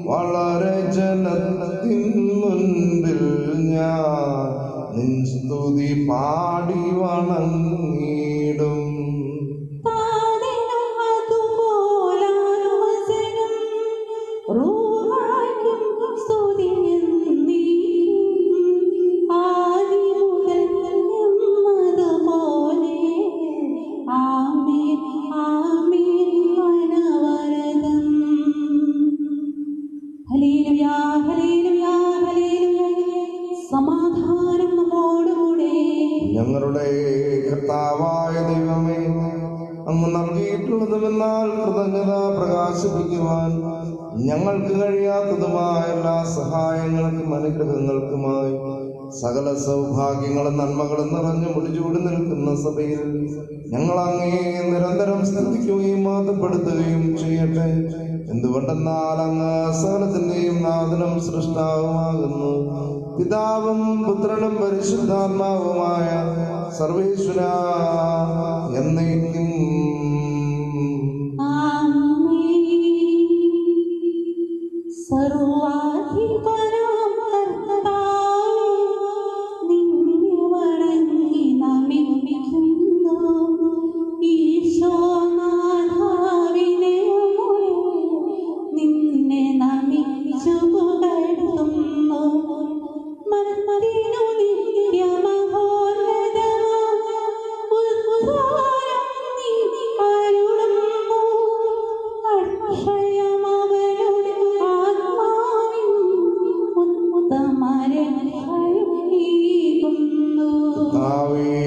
വളരെ ജനത്തിൻ മുൻപിൽ ഞാൻ നിൻ സ്തുതി പാടി വണങ്ങിടും. താതിനും അതുപോലാത്മജനും റൂഹായ്ക്കും സ്തുതിയെന്നേക്കും, ആദിമുതൽ എന്നതുപോലെ ആമേൻ ആമേൻ അനവരതം. ഹല്ലേലൂയ ഹല്ലേലൂയ ഹല്ലേലൂയ. സമാധാനം നമ്മോടുകൂടെ. ഞങ്ങളുടെ കർത്താവായ ദൈവമേ, അങ്ങ് നൽകിയിട്ടുള്ളതുമെന്നാൽ കൃതജ്ഞത പ്രകാശിപ്പിക്കുവാൻ ഞങ്ങൾക്ക് കഴിയാത്തതുമായ എല്ലാ സഹായങ്ങൾക്കും അനുഗ്രഹങ്ങൾക്കുമായി സകല സൗഭാഗ്യങ്ങളും നന്മകളും നിറഞ്ഞു മുടിചൂടി നിൽക്കുന്ന സഭയിൽ ഞങ്ങൾ അങ്ങേ നിരന്തരം സ്തുതിക്കുകയും മാതപ്പെടുത്തുകയും ചെയ്യട്ടെ. എന്തുകൊണ്ടെന്നാൽ അങ്ങ് സകലത്തിന്റെയും നാഥനും സൃഷ്ടാവുമാകുന്നു. പിതാവും പുത്രനും പരിശുദ്ധാത്മാവുമായ സർവേശ്വര എന്നേക്കും. സർവാധിപനാം കർത്താവേ, നിന്നെ വണങ്ങി നമിക്കുന്നു. ഈശോനാഥാവിനെയോടെ നിന്നെ നമിച്ചു പുകഴ്ത്തുന്നു. മർമ്മദിനു നിത്യമഹോന്നതമാം ഉദ്ധാരം നീ അരുളുന്നു. അക്ഷയമവനുടെ ആത്മാവിൻ ഉത്തമരക്ഷയുമേകുന്നു. കർത്താവേ,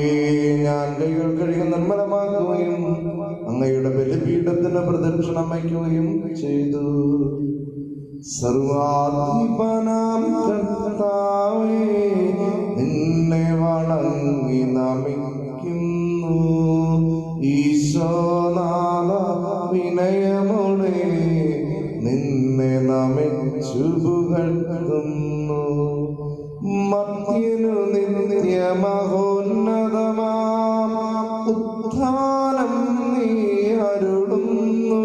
ഞാൻ കൈകൾ കഴുകി നിർമ്മലമാക്കുകയും അങ്ങയുടെ ബലിപീഠത്തിന് പ്രദക്ഷിണം വയ്ക്കുകയും ചെയ്തു. സർവാധിപനാം കർത്താവേ, നിന്നെ വണങ്ങി നമിക്കുന്നു. ഈശോനാഥ വിനയമോടെ നിന്നെ നമിച്ചു പുകഴ്ത്തുന്നു. മർത്യനു നിത്യമഹോന്നതമാം ഉത്ഥാനം നീ അരുളുന്നു.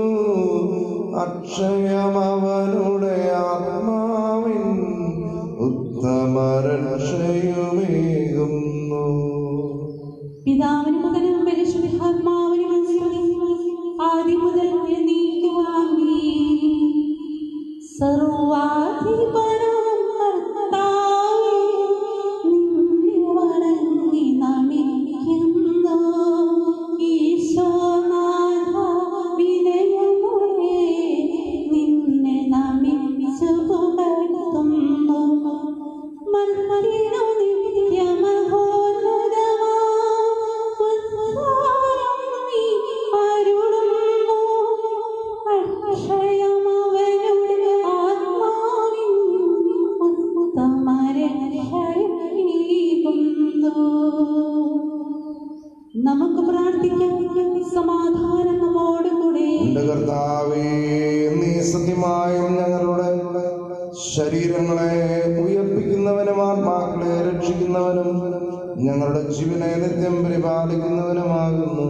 അക്ഷയമവനുടെ ആത്മാവിൻ ഉത്തമരക്ഷയുമേകുന്നു. പിതാവിനും പുത്രനും പരിശുദ്ധാത്മാവിനും സ്തുതി, ആദ്യം മുതൽ എന്നേക്കും ആമേൻ. സർവാധിപനാം കർത്താവേ, നിന്നെ വണങ്ങി നമിക്കുന്നു. ഈശോനാഥ വിനയമോടെ നിന്നെ നമിച്ചു പുകഴ്ത്തുന്നു. മർമ്മദിനു നിത്യമഹോന്നതമാം ഉദ്ധാരം നീ അരുളുന്നു. അക്ഷയമവനുടെ ആത്മാവിൻ ഉത്തമരക്ഷയുമേകുന്നു. നമുക്ക് പ്രാർത്ഥിക്കാം. സമാധാനം നമ്മോടുകൂടെ. എന്റെ കർത്താവേ, നീ സത്യമായും ഞങ്ങളുടെ ശരീരങ്ങളെ ഉയർപ്പിക്കുന്നവനും ആത്മാക്കളെ രക്ഷിക്കുന്നവനും ഞങ്ങളുടെ ജീവനെ നിത്യം പരിപാലിക്കുന്നവനുമാകുന്നു.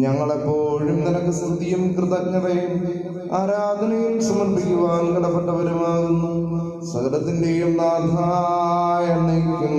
ഞങ്ങളെപ്പോഴും നിനക്ക് സ്തുതിയും കൃതജ്ഞതയും ആരാധനയും സമർപ്പിക്കുവാൻ കടപ്പെട്ടവരുമാകുന്നു. സകലത്തിന്റെയും നാഥായ എന്നേക്കും.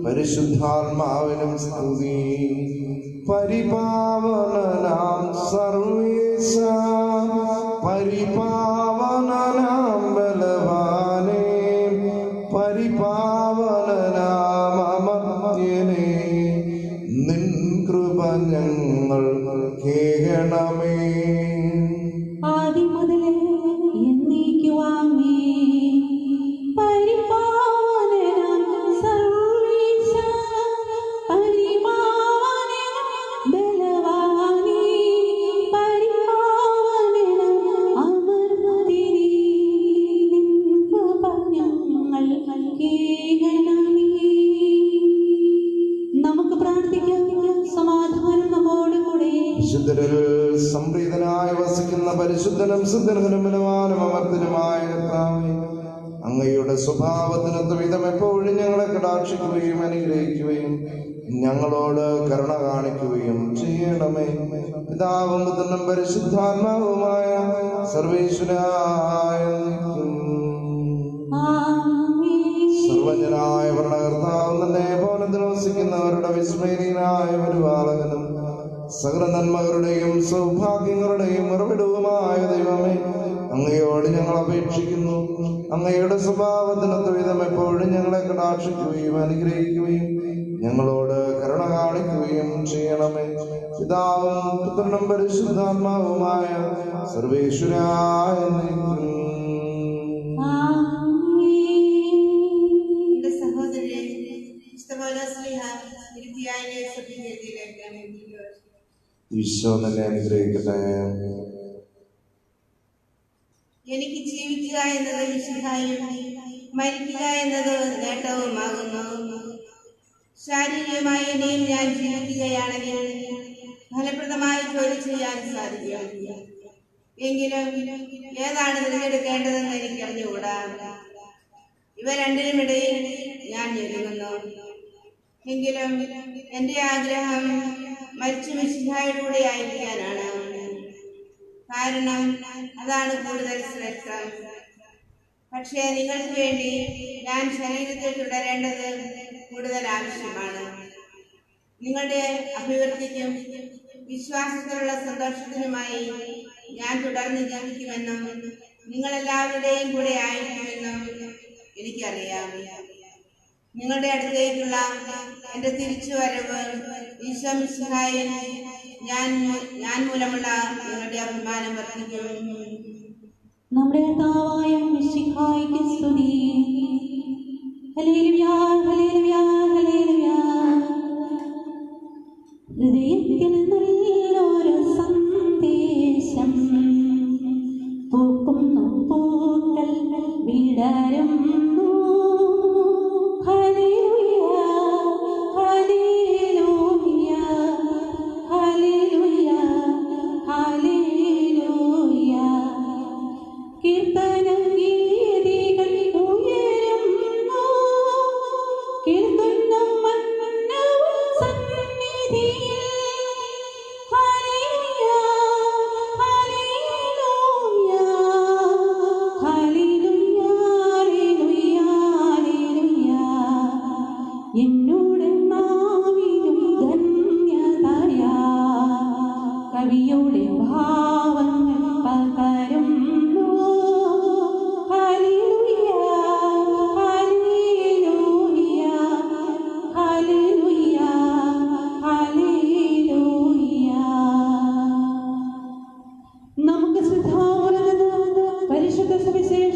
പരിശുദ്ധാത്മാവിനും സ്തുതി. പരിപാവനനാം സർവേശ, പരിപാവനനാം ബലവാനേ, പരിപാവനനാം അമർത്യനേ, നിൻ കൃപ ഞങ്ങൾ കേൾക്കണമേ. ആദ്യം മുതലേ എന്നേക്കുവാമേ. സംപ്രീതനായി വസിക്കുന്ന പരിശുദ്ധനും സിദ്ധനും ബലവാനും അമർത്തനുമായ കർത്താവേ, അങ്ങയുടെ സ്വഭാവത്തിനൊത്ത വിധം എപ്പോഴും ഞങ്ങളെ കടാക്ഷിക്കുകയും അനുഗ്രഹിക്കുകയും ഞങ്ങളോട് കരുണ കാണിക്കുകയും ചെയ്യണമേ. പിതാവും പുത്രനും പരിശുദ്ധാത്മാവുമായ സർവേശ്വരായ സർവജനായ ഭരണകർത്താവ് തന്നെ ഭവനത്തിൽ വസിക്കുന്നവരുടെ വിസ്മരണീയനായ പരിപാലകനും സകല നന്മകളുടെയും സൗഭാഗ്യങ്ങളുടെയും ഉറവിടവുമായ ദൈവമേ, അങ്ങയോട് ഞങ്ങൾ അപേക്ഷിക്കുന്നു. അങ്ങയുടെ സ്വഭാവത്തിനൊത്ത വിധം എപ്പോഴും ഞങ്ങളെ കടാക്ഷിക്കുകയും അനുഗ്രഹിക്കുകയും ഞങ്ങളോട് കരുണ കാണിക്കുകയും ചെയ്യണമേ. പിതാവും പുത്രനും പരിശുദ്ധാത്മാവുമായ സർവേശ്വരായ ഈശോ തന്നെ അനുഗ്രഹിക്കട്ടെ. എനിക്ക് ജീവിക്കുക എന്നത് വിശുദ്ധായും മരിക്കുക എന്നത് നേട്ടവുമാകുന്നു. ശാരീരികമായി ഇനിയും ഞാൻ ജീവിക്കുകയാണെങ്കിൽ ഫലപ്രദമായി ജോലി ചെയ്യാൻ സാധിക്കും. എങ്കിലും ഏതാണ് തിരഞ്ഞെടുക്കേണ്ടതെന്ന് എനിക്ക് അറിഞ്ഞുകൂടാ. ഇവ രണ്ടിനുമിടയിൽ ഞാൻ ഞെരുങ്ങുന്നു. എങ്കിലും എൻ്റെ ആഗ്രഹം മരിച്ചു വിശുദ്ധായിലൂടെ ആയിരിക്കാനാണ്. കാരണം അതാണ് കൂടുതൽ ശ്രേഷ്ഠം. പക്ഷേ നിങ്ങൾക്ക് വേണ്ടി ഞാൻ ശരീരത്തിൽ തുടരേണ്ടത് കൂടുതൽ ആവശ്യമാണ്. നിങ്ങളുടെ അഭിവൃദ്ധിക്കും വിശ്വാസത്തിലുള്ള സന്തോഷത്തിനുമായി ഞാൻ തുടർന്ന് ജീവിക്കുമെന്നും നിങ്ങളെല്ലാവരുടെയും കൂടെ ആയിരിക്കുമെന്നും എനിക്കറിയാം. നിങ്ങളുടെ അടുത്തേക്കുള്ള എൻ്റെ തിരിച്ചുവരവ് ഈശോ മിശിഹായിൽ ഞാൻ മൂലമുള്ള നിങ്ങളുടെ അഭിമാനം വർദ്ധിക്കും. നമ്മുടെ കർത്താവായ മിശിഹായ്ക്ക് സ്തുതി. ഹല്ലേലൂയ, ഹല്ലേലൂയ, ഹല്ലേലൂയ. ഹൃദയത്തിൽ നല്ലൊരു സന്ദേശം പൂക്കുന്നു, പൂക്കൾ വിടരുന്നു. ഹല്ലേലൂയ, ഹല്ലേലൂയ, ഹല്ലേലൂയ, ഹല്ലേലൂയ. കീർത്തനഗീതികൾ ഉയരുന്നു, കീർത്തനം മന്നവും സന്നിധിയിൽ. ഹല്ലേലൂയ,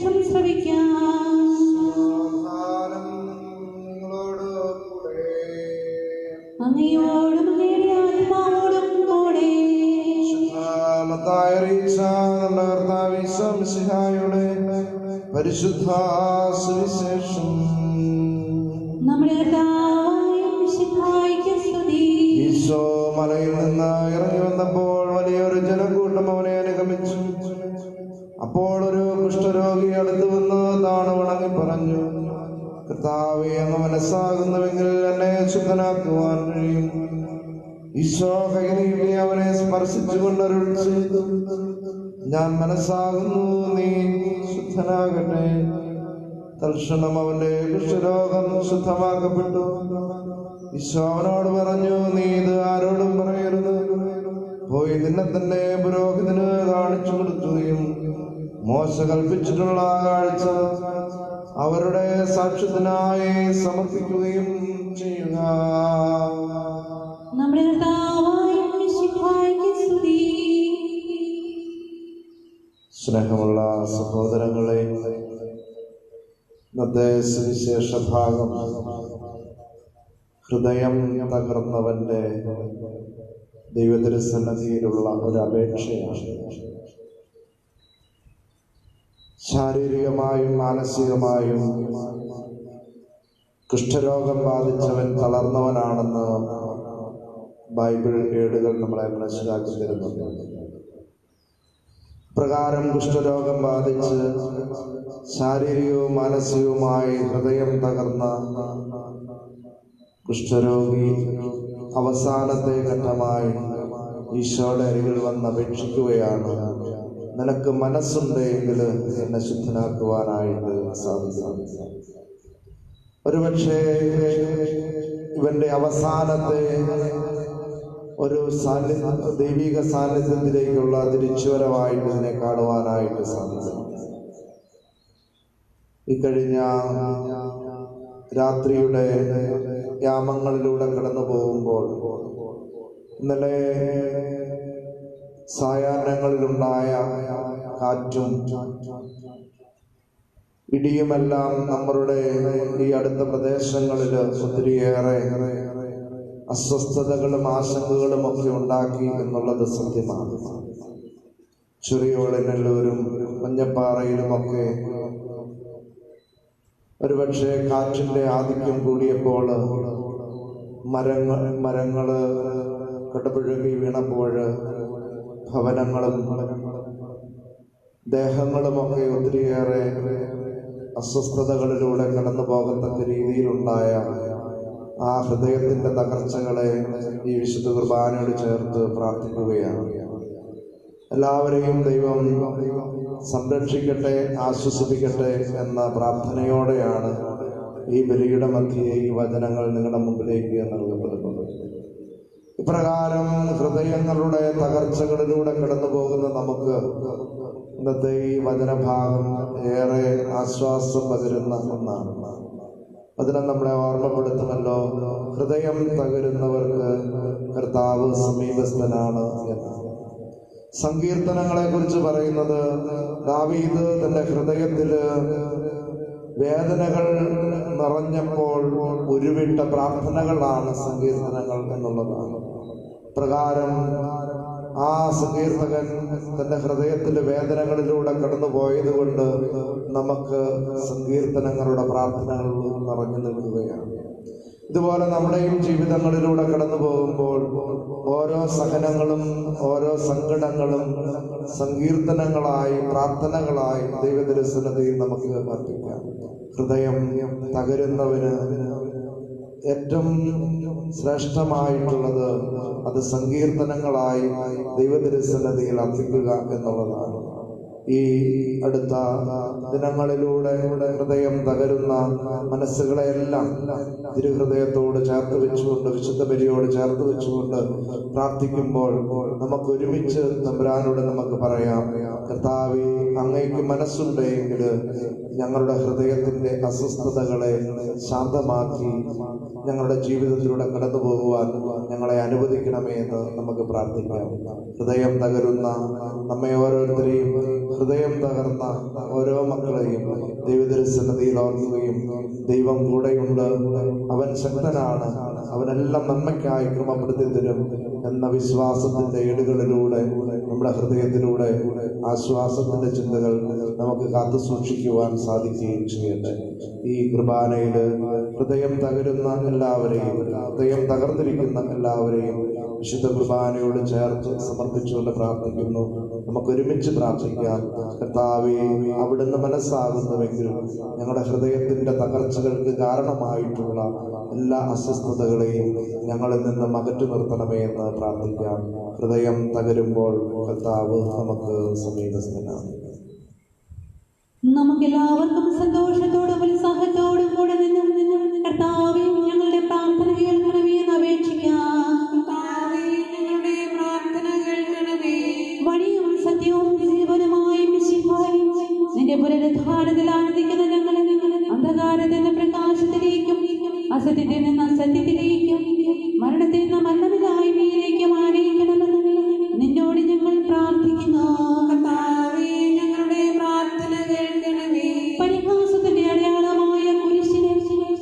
ശബ്ദം ശ്രവിക്കാം. അങ്ങയോടും അങ്ങയുടെ ആത്മാവോടും കൂടെ. നമ്മുടെ കർത്താവ് ഈശോ മിശിഹായുടെ പരിശുദ്ധ സുവിശേഷം. നമ്മുടെ കർത്താവായ മിശിഹായ്ക്ക് സ്തുതി. ഈശോ മലയിൽ നിന്ന് ഇറങ്ങി വന്നപ്പോൾ വലിയൊരു ജനക്കൂട്ടം അവനെ അനുഗമിച്ചു. അപ്പോൾ ഒരു കുഷ്ഠരോഗി അടുത്ത് വന്ന് താണു വണങ്ങി പറഞ്ഞു, കർത്താവേ, അങ്ങ് മനസ്സാകുന്നുവെങ്കിൽ എന്നെ ശുദ്ധനാക്കുവാൻ കഴിയും. ഈശോ കൈ നീട്ടി അവനെ സ്പർശിച്ചുകൊണ്ട് അരുൾ ചെയ്തു, ഞാൻ മനസ്സാകുന്നു, നീ ശുദ്ധനാകട്ടെ. തൽക്ഷണം അവന്റെ കുഷ്ഠരോഗം ശുദ്ധമാക്കപ്പെട്ടു. ഈശോ അവനോട് പറഞ്ഞു, നീ ഇത് ആരോടും പറയരുത്. പോയി നിന്നെ തന്നെ പുരോഹിതന് കാണിച്ചു കൊടുക്കുകയും മോശ കൽപ്പിച്ചിട്ടുള്ള കാഴ്ച അവരുടെ സാക്ഷ്യത്തിനായി സമർപ്പിക്കുകയും ചെയ്യുക. നമ്മുടെ കർത്താവായ മിശിഹായ്ക്ക് സ്തുതി. സ്നേഹമുള്ള സഹോദരങ്ങളെ, ഇന്നത്തെ സുവിശേഷ ഭാഗം ഹൃദയം തകർന്നവന്റെ ദൈവത്തിരുസന്നിധിയിലുള്ള ഒരു അപേക്ഷയാണ്. ശാരീരികമായും മാനസികമായും കുഷ്ഠരോഗം ബാധിച്ചവൻ തളർന്നവനാണെന്ന് ബൈബിൾ ഏടുകൾ നമ്മളെ മനസ്സിലാക്കി തരുന്നുണ്ട്. പ്രകാരം കുഷ്ഠരോഗം ബാധിച്ച് ശാരീരികവും മാനസികവുമായി ഹൃദയം തകർന്ന കുഷ്ഠരോഗി അവസാനത്തെ ഘട്ടമായി ഈശോയുടെ അരികിൽ വന്ന് അപേക്ഷിക്കുകയാണ്, നിനക്ക് മനസ്സുണ്ടെങ്കിൽ എന്നെ ശുദ്ധനാക്കുവാനായിട്ട് സാധിക്കും. ഒരുപക്ഷെ ഇവന്റെ അവസാനത്തെ ഒരു ദൈവിക സാന്നിധ്യത്തിലേക്കുള്ള തിരിച്ചുവരവായിട്ട് ഇതിനെ കാണുവാനായിട്ട് സാധിക്കും. ഇക്കഴിഞ്ഞ രാത്രിയുടെ യാമങ്ങളിലൂടെ കടന്നു പോകുമ്പോൾ ഇന്നലെ സായാഹ്നങ്ങളിലുണ്ടായ കാറ്റും ഇടിയുമെല്ലാം നമ്മളുടെ ഈ അടുത്ത പ്രദേശങ്ങളിൽ ഒത്തിരിയേറെ അസ്വസ്ഥതകളും ആശങ്കകളും ഒക്കെ ഉണ്ടാക്കി എന്നുള്ളത് സത്യമാണ്. ചെറിയോളിനെല്ലൂരും മഞ്ഞപ്പാറയിലുമൊക്കെ ഒരുപക്ഷെ കാറ്റിന്റെ ആധിക്യം കൂടിയപ്പോൾ മരങ്ങള് കടപുഴകി വീണപ്പോൾ ഭവനങ്ങളും ദേഹങ്ങളുമൊക്കെ ഒത്തിരിയേറെ അസ്വസ്ഥതകളിലൂടെ കടന്നു പോകത്തക്ക രീതിയിലുണ്ടായ ആ ഹൃദയത്തിന്റെ തകർച്ചകളെ ഈ വിശുദ്ധ കുർബാനയോട് ചേർത്ത് പ്രാർത്ഥിക്കുകയാണ്. എല്ലാവരെയും ദൈവം സംരക്ഷിക്കട്ടെ, ആശ്വസിപ്പിക്കട്ടെ എന്ന പ്രാർത്ഥനയോടെയാണ് ഈ ബലിയുടെ മധ്യേ ഈ വചനങ്ങൾ നിങ്ങളുടെ മുമ്പിലേക്ക് നൽകപ്പെടുന്നത്. ഇപ്രകാരം ഹൃദയങ്ങളുടെ തകർച്ചകളിലൂടെ കടന്നു പോകുന്ന നമുക്ക് ഇന്നത്തെ ഈ വചനഭാഗം ഏറെ ആശ്വാസം പകരുന്ന ഒന്നാണ്. അതിനെ നമ്മളെ ഓർമ്മപ്പെടുത്തുമല്ലോ, ഹൃദയം തകരുന്നവർക്ക് കർത്താവ് സമീപസ്ഥനാണ് എന്ന്. സങ്കീർത്തനങ്ങളെ കുറിച്ച് പറയുന്നത്, ദാവീദ് തന്റെ ഹൃദയത്തില് വേദനകൾ നിറഞ്ഞപ്പോൾ ഉരുവിട്ട പ്രാർത്ഥനകളാണ് സങ്കീർത്തനങ്ങൾ എന്നുള്ളതാണ്. പ്രകാരം ആ സങ്കീർത്തകൻ തന്റെ ഹൃദയത്തിലെ വേദനകളിലൂടെ കടന്നു പോയത് കൊണ്ട് നമുക്ക് സങ്കീർത്തനങ്ങളുടെ പ്രാർത്ഥനകൾ നിറഞ്ഞു നിൽക്കുകയാണ്. ഇതുപോലെ നമ്മുടെയും ജീവിതങ്ങളിലൂടെ കടന്നു പോകുമ്പോൾ ഓരോ സഹനങ്ങളും ഓരോ സങ്കടങ്ങളും സങ്കീർത്തനങ്ങളായി പ്രാർത്ഥനകളായി ദൈവത്തിരുസന്നിധിയിൽ നമുക്ക് അർപ്പിക്കാം. ഹൃദയം തകരുന്നവന് ഏറ്റവും ശ്രേഷ്ഠമായിട്ടുള്ളത് അത് സങ്കീർത്തനങ്ങളായി ദൈവത്തിരുസന്നിധിയിൽ അർപ്പിക്കുക എന്നുള്ളതാണ്. ഈ അടുത്ത ദിനങ്ങളിലൂടെ ഹൃദയം തകരുന്ന മനസ്സുകളെല്ലാം തിരുഹൃദയത്തോട് ചേർത്ത് വെച്ചുകൊണ്ട്, വിശുദ്ധ ബലിയോട് ചേർത്ത് വെച്ചുകൊണ്ട് പ്രാർത്ഥിക്കുമ്പോൾ നമുക്ക് ഒരുമിച്ച് തമ്പുരാനോട് നമുക്ക് പറയാം, കർത്താവേ, അങ്ങേക്ക് മനസ്സുണ്ടെങ്കിൽ ഞങ്ങളുടെ ഹൃദയത്തിന്റെ അസ്വസ്ഥതകളെ ശാന്തമാക്കി ഞങ്ങളുടെ ജീവിതത്തിലൂടെ കടന്നു പോകുവാൻ ഞങ്ങളെ അനുവദിക്കണമേ എന്ന് നമുക്ക് പ്രാർത്ഥിക്കാം. ഹൃദയം തകരുന്ന നമ്മെ ഓരോരുത്തരെയും ഹൃദയം തകർന്ന ഓരോ മക്കളെയും ദൈവദർശനതയിൽ ഓർക്കുകയും ദൈവം കൂടെയുണ്ട്, അവൻ ശക്തനാണ്, അവനെല്ലാം നന്മയ്ക്കായി ക്രമപ്പെടുത്തി തരും എന്ന വിശ്വാസത്തിന്റെ ഏടുകളിലൂടെ നമ്മുടെ ഹൃദയത്തിലൂടെ ആശ്വാസത്തിന്റെ ചിന്തകൾ നമുക്ക് കാത്തു സൂക്ഷിക്കുവാൻ സാധിക്കുകയും ചെയ്യട്ടെ. ഈ കുർബാനയിൽ ഹൃദയം തകരുന്ന എല്ലാവരെയും, ഹൃദയം തകർന്നിരിക്കുന്ന എല്ലാവരെയും വിശുദ്ധ കുർബാനയോട് ചേർത്ത് സമർപ്പിച്ചുകൊണ്ട് പ്രാർത്ഥിക്കുന്നു. നമുക്ക് ഒരുമിച്ച് പ്രാർത്ഥിക്കാം. കർത്താവേ, അവിടുന്ന് മനസ്സാകുന്നുവെങ്കിലും ഞങ്ങളുടെ ഹൃദയത്തിന്റെ തകർച്ചകൾക്ക് കാരണമായിട്ടുള്ള എല്ലാ അസ്വസ്ഥതകളെയും ഞങ്ങളിൽ നിന്നും അകറ്റി നിർത്തണമേ എന്ന് പ്രാർത്ഥിക്കാം. ഹൃദയം തകരുമ്പോൾ കർത്താവ് നമുക്ക് സമീപസ്ഥനാണ്. നമുക്കെല്ലാവർക്കും സന്തോഷത്തോടും ഉത്സാഹത്തോടും കൂടെ നിന്ന് കർത്താവേ, ഞങ്ങളുടെ പ്രാർത്ഥന കേൾക്കണമേ എന്ന് അപേക്ഷിക്കാം. വഴിയും സത്യവും ജീവനുമായ മിശിഹായേ, നിന്റെ പുനരുദ്ധാനത്തിൽ ആനന്ദിക്കുന്ന ഞങ്ങളെ അന്ധകാരത്തിൽ നിന്ന് പ്രകാശത്തിലേക്കും അസത്യത്തിൽ നിന്ന് അസത്യത്തിലേക്കും മരണത്തിൽ നിന്ന് മരണമില്ലായ്മയിലേക്കും ആനയിക്കണമെന്ന് നിന്നോട് ഞങ്ങൾ പ്രാർത്ഥിക്കുന്നു. പരിഹാസത്തിന്റെ അടയാളമായ കുരിശിനെ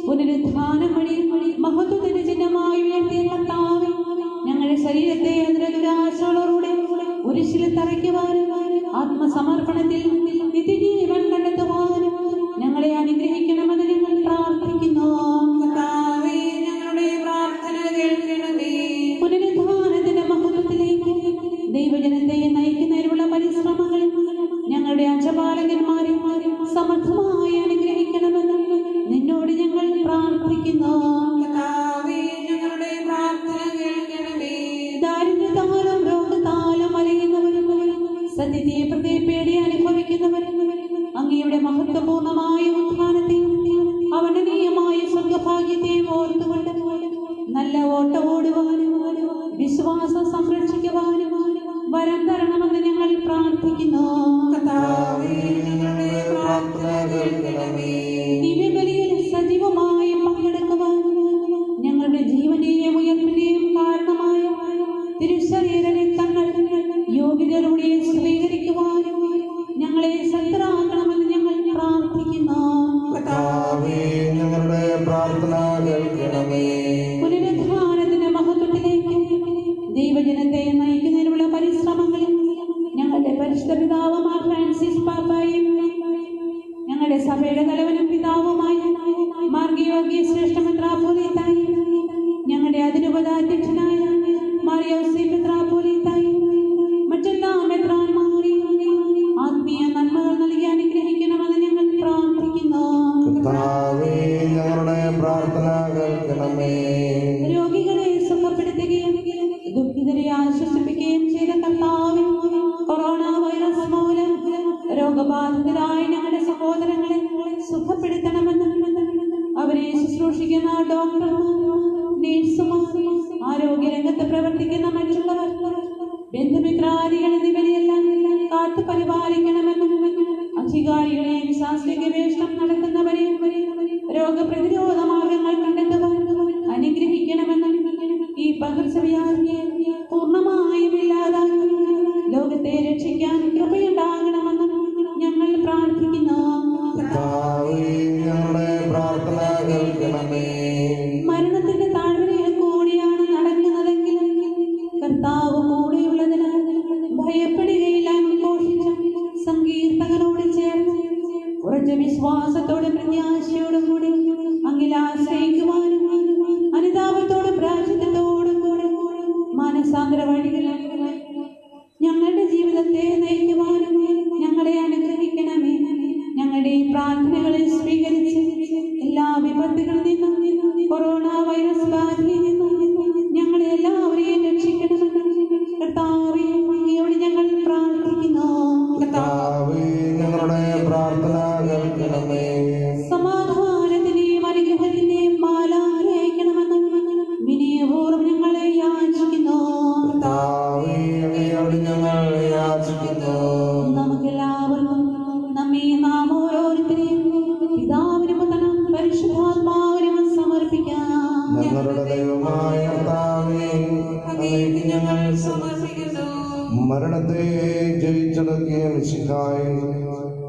പുനരുദ്ധാനം വഴി മഹത്വത്തിന്റെ ചിഹ്നമായി ഉയർത്തിയ കർത്താവേ, ഞങ്ങളുടെ ശരീരത്തെ ദുരാശകളോടെ കുരിശിൽ തറയ്ക്കുവാനും ആത്മസമർപ്പണത്തിൽ നിത്യജീവൻ കണ്ടെത്തുവാനും ഞങ്ങളെ അനുഗ്രഹിക്കണമെന്ന് ഞങ്ങൾ പ്രാർത്ഥിക്കുന്നു. പുനരുദ്ധാനത്തിന്റെ മഹത്വത്തിലേക്ക് ദൈവജനത്തെ നയിക്കുന്നതിനുള്ള പരിശ്രമങ്ങളിൽ ഞങ്ങളുടെ അജപാലകന്മാരെ സമർത്ഥമായി അനുഗ്രഹിക്കണമെന്ന് നിന്നോട് ഞങ്ങൾ പ്രാർത്ഥിക്കുന്നു. ദാരിദ്ര്യത്താലും രോഗത്താലും അലയുന്നവരും സത്യത്തെ പ്രതി പേടി അനുഭവിക്കുന്നവരും അങ്ങയുടെ മഹത്വപൂർണമായ ഉത്ഥാനത്തെയും അവനീയമായ സ്വർഗഭാഗ്യത്തെയും ഓർത്തുകൊണ്ട് നല്ല ഓട്ടം ഓടുവാനും വിശ്വാസം സംരക്ഷിക്കുവാനും വരം തരണമെന്ന് ഞങ്ങൾ പ്രാർത്ഥിക്കുന്നു. ദിവ്യബലിയിൽ സജീവമായി പങ്കെടുക്കുവാനും ഞങ്ങളുടെ ജീവന്റെയും ഉയർപ്പിന്റെയും കാരണമായ തിരുശരീര രക്തങ്ങൾ യോഗ്യതയോടെ സ്വീകരിക്കുവാനും ഞങ്ങളെ ശക്തരാക്കണമെന്ന് ഞങ്ങൾ പ്രാർത്ഥിക്കുന്നു. പുനരുദ്ധാനത്തിന്റെ മഹത്വത്തിലേക്ക് ദൈവജനത്തെ നയിക്കുന്നതിനുള്ള പരിശ്രമങ്ങളിൽ ഞങ്ങളുടെ പരിശുദ്ധ പിതാവുമായ ഫ്രാൻസിസ് പാപ്പായും ഞങ്ങളുടെ സഭയുടെ തലവനും പിതാവുമായ മാർഗയോഗ്യ ശ്രേഷ്ഠ മെത്രാപ്പോലീത്തായും ഞങ്ങളുടെ അതിരൂപതാധ്യക്ഷനായ മാറിയോസി മെത്രാപ്പോലീത്തായും മറ്റെല്ലാ മെത്രാന്മാരെയും ആത്മീയ നന്മകൾ നൽകി അനുഗ്രഹിക്കണമെന്ന് ഞങ്ങൾ പ്രാർത്ഥിക്കുന്നു. രോഗികളെ സുഖപ്പെടുത്തുകയും ദുഃഖിതരെ ആശ്വസിപ്പിക്കുകയും ചെയ്ത കർത്താവേ, കൊറോണ വൈറസ് മൂലം രോഗബാധിതരായ ഞങ്ങളുടെ സഹോദരങ്ങളെ സുഖപ്പെടുത്തണമെന്ന് അവരെ ശുശ്രൂഷിക്കുന്ന ഡോക്ടർമാർ, നേഴ്സുമാർ, ആരോഗ്യരംഗത്ത് പ്രവർത്തിക്കുന്ന മറ്റുള്ളവർ, ബന്ധുമിത്രാദികൾ എന്നിവരെയെല്ലാം കാത്തു പരിപാലിക്കണമെന്നും അധികാരികളെയും ശാസ്ത്രീയ ഗവേഷണം നടത്തുന്നവരെയും രോഗപ്രതിരോധ മാർഗങ്ങൾ കണ്ടെത്തുവാൻ അനുഗ്രഹിക്കണമെന്നും ഈ പകർച്ചവ്യാധിയെ പൂർണ്ണമായും ഇല്ലാതാക്കി ലോകത്തെ രക്ഷിക്കാൻ കൃപയുണ്ടാകണമെന്നും ഞങ്ങൾ പ്രാർത്ഥിക്കുന്നു. മരണത്തിന്റെ താഴ്വരയിൽ കൂടിയാണ് നടക്കുന്നതെങ്കിൽ കർത്താവ് കൂടെയുള്ളതിനാൽ ഭയപ്പെടുകയില്ല എന്ന് ഘോഷിച്ച സങ്കീർത്തകനോട് ചേർന്ന് ഉറച്ച വിശ്വാസത്തോടെ പ്രത്യാശയോടും കൂടി അങ്ങിൽ ആശ്രയിക്കുവാനും അനുതാപത്തോടും പ്രാർത്ഥനത്തോടും കൂടി മാനസാന്തര വഴികളിൽ ഞങ്ങളുടെ ജീവിതത്തെ നയിക്കുവാനും ഞങ്ങളെ അനുഗ്രഹിക്കണമേ. ഞങ്ങളുടെ ഈ പ്രാർത്ഥനകളെ സ്വീകരിച്ച് എല്ലാ വിപത്തുകളിൽ നിന്നും കൊറോണ വൈറസ് ബാധയിൽ നിന്നും ഞങ്ങളെ എല്ലാവരെയും രക്ഷിക്കണമെന്ന് കർത്താവേ അങ്ങയോട് ഞങ്ങൾ പ്രാർത്ഥിക്കുന്നു. സമാധാനത്തിന്റെയും അനുഗ്രഹത്തിന്റെയും മാലാഖയെ അയക്കണമെന്ന് വിനയപൂർവ്വം ഞങ്ങളെ യാചിക്കുന്നു. നമുക്കെല്ലാവർക്കും നമ്മെ നാം ഓരോരുത്തരെയും പിതാവിനും പുത്രനും പരിശുദ്ധാത്മാവിനും സമർപ്പിക്കാം. ഞങ്ങളുടെ ദൈവമായ കർത്താവേ, അങ്ങേക്ക് ഞങ്ങൾ സമർപ്പിക്കുന്നു. മരണത്തെ ജയിച്ച നൽകിയ മിശിഹായേ,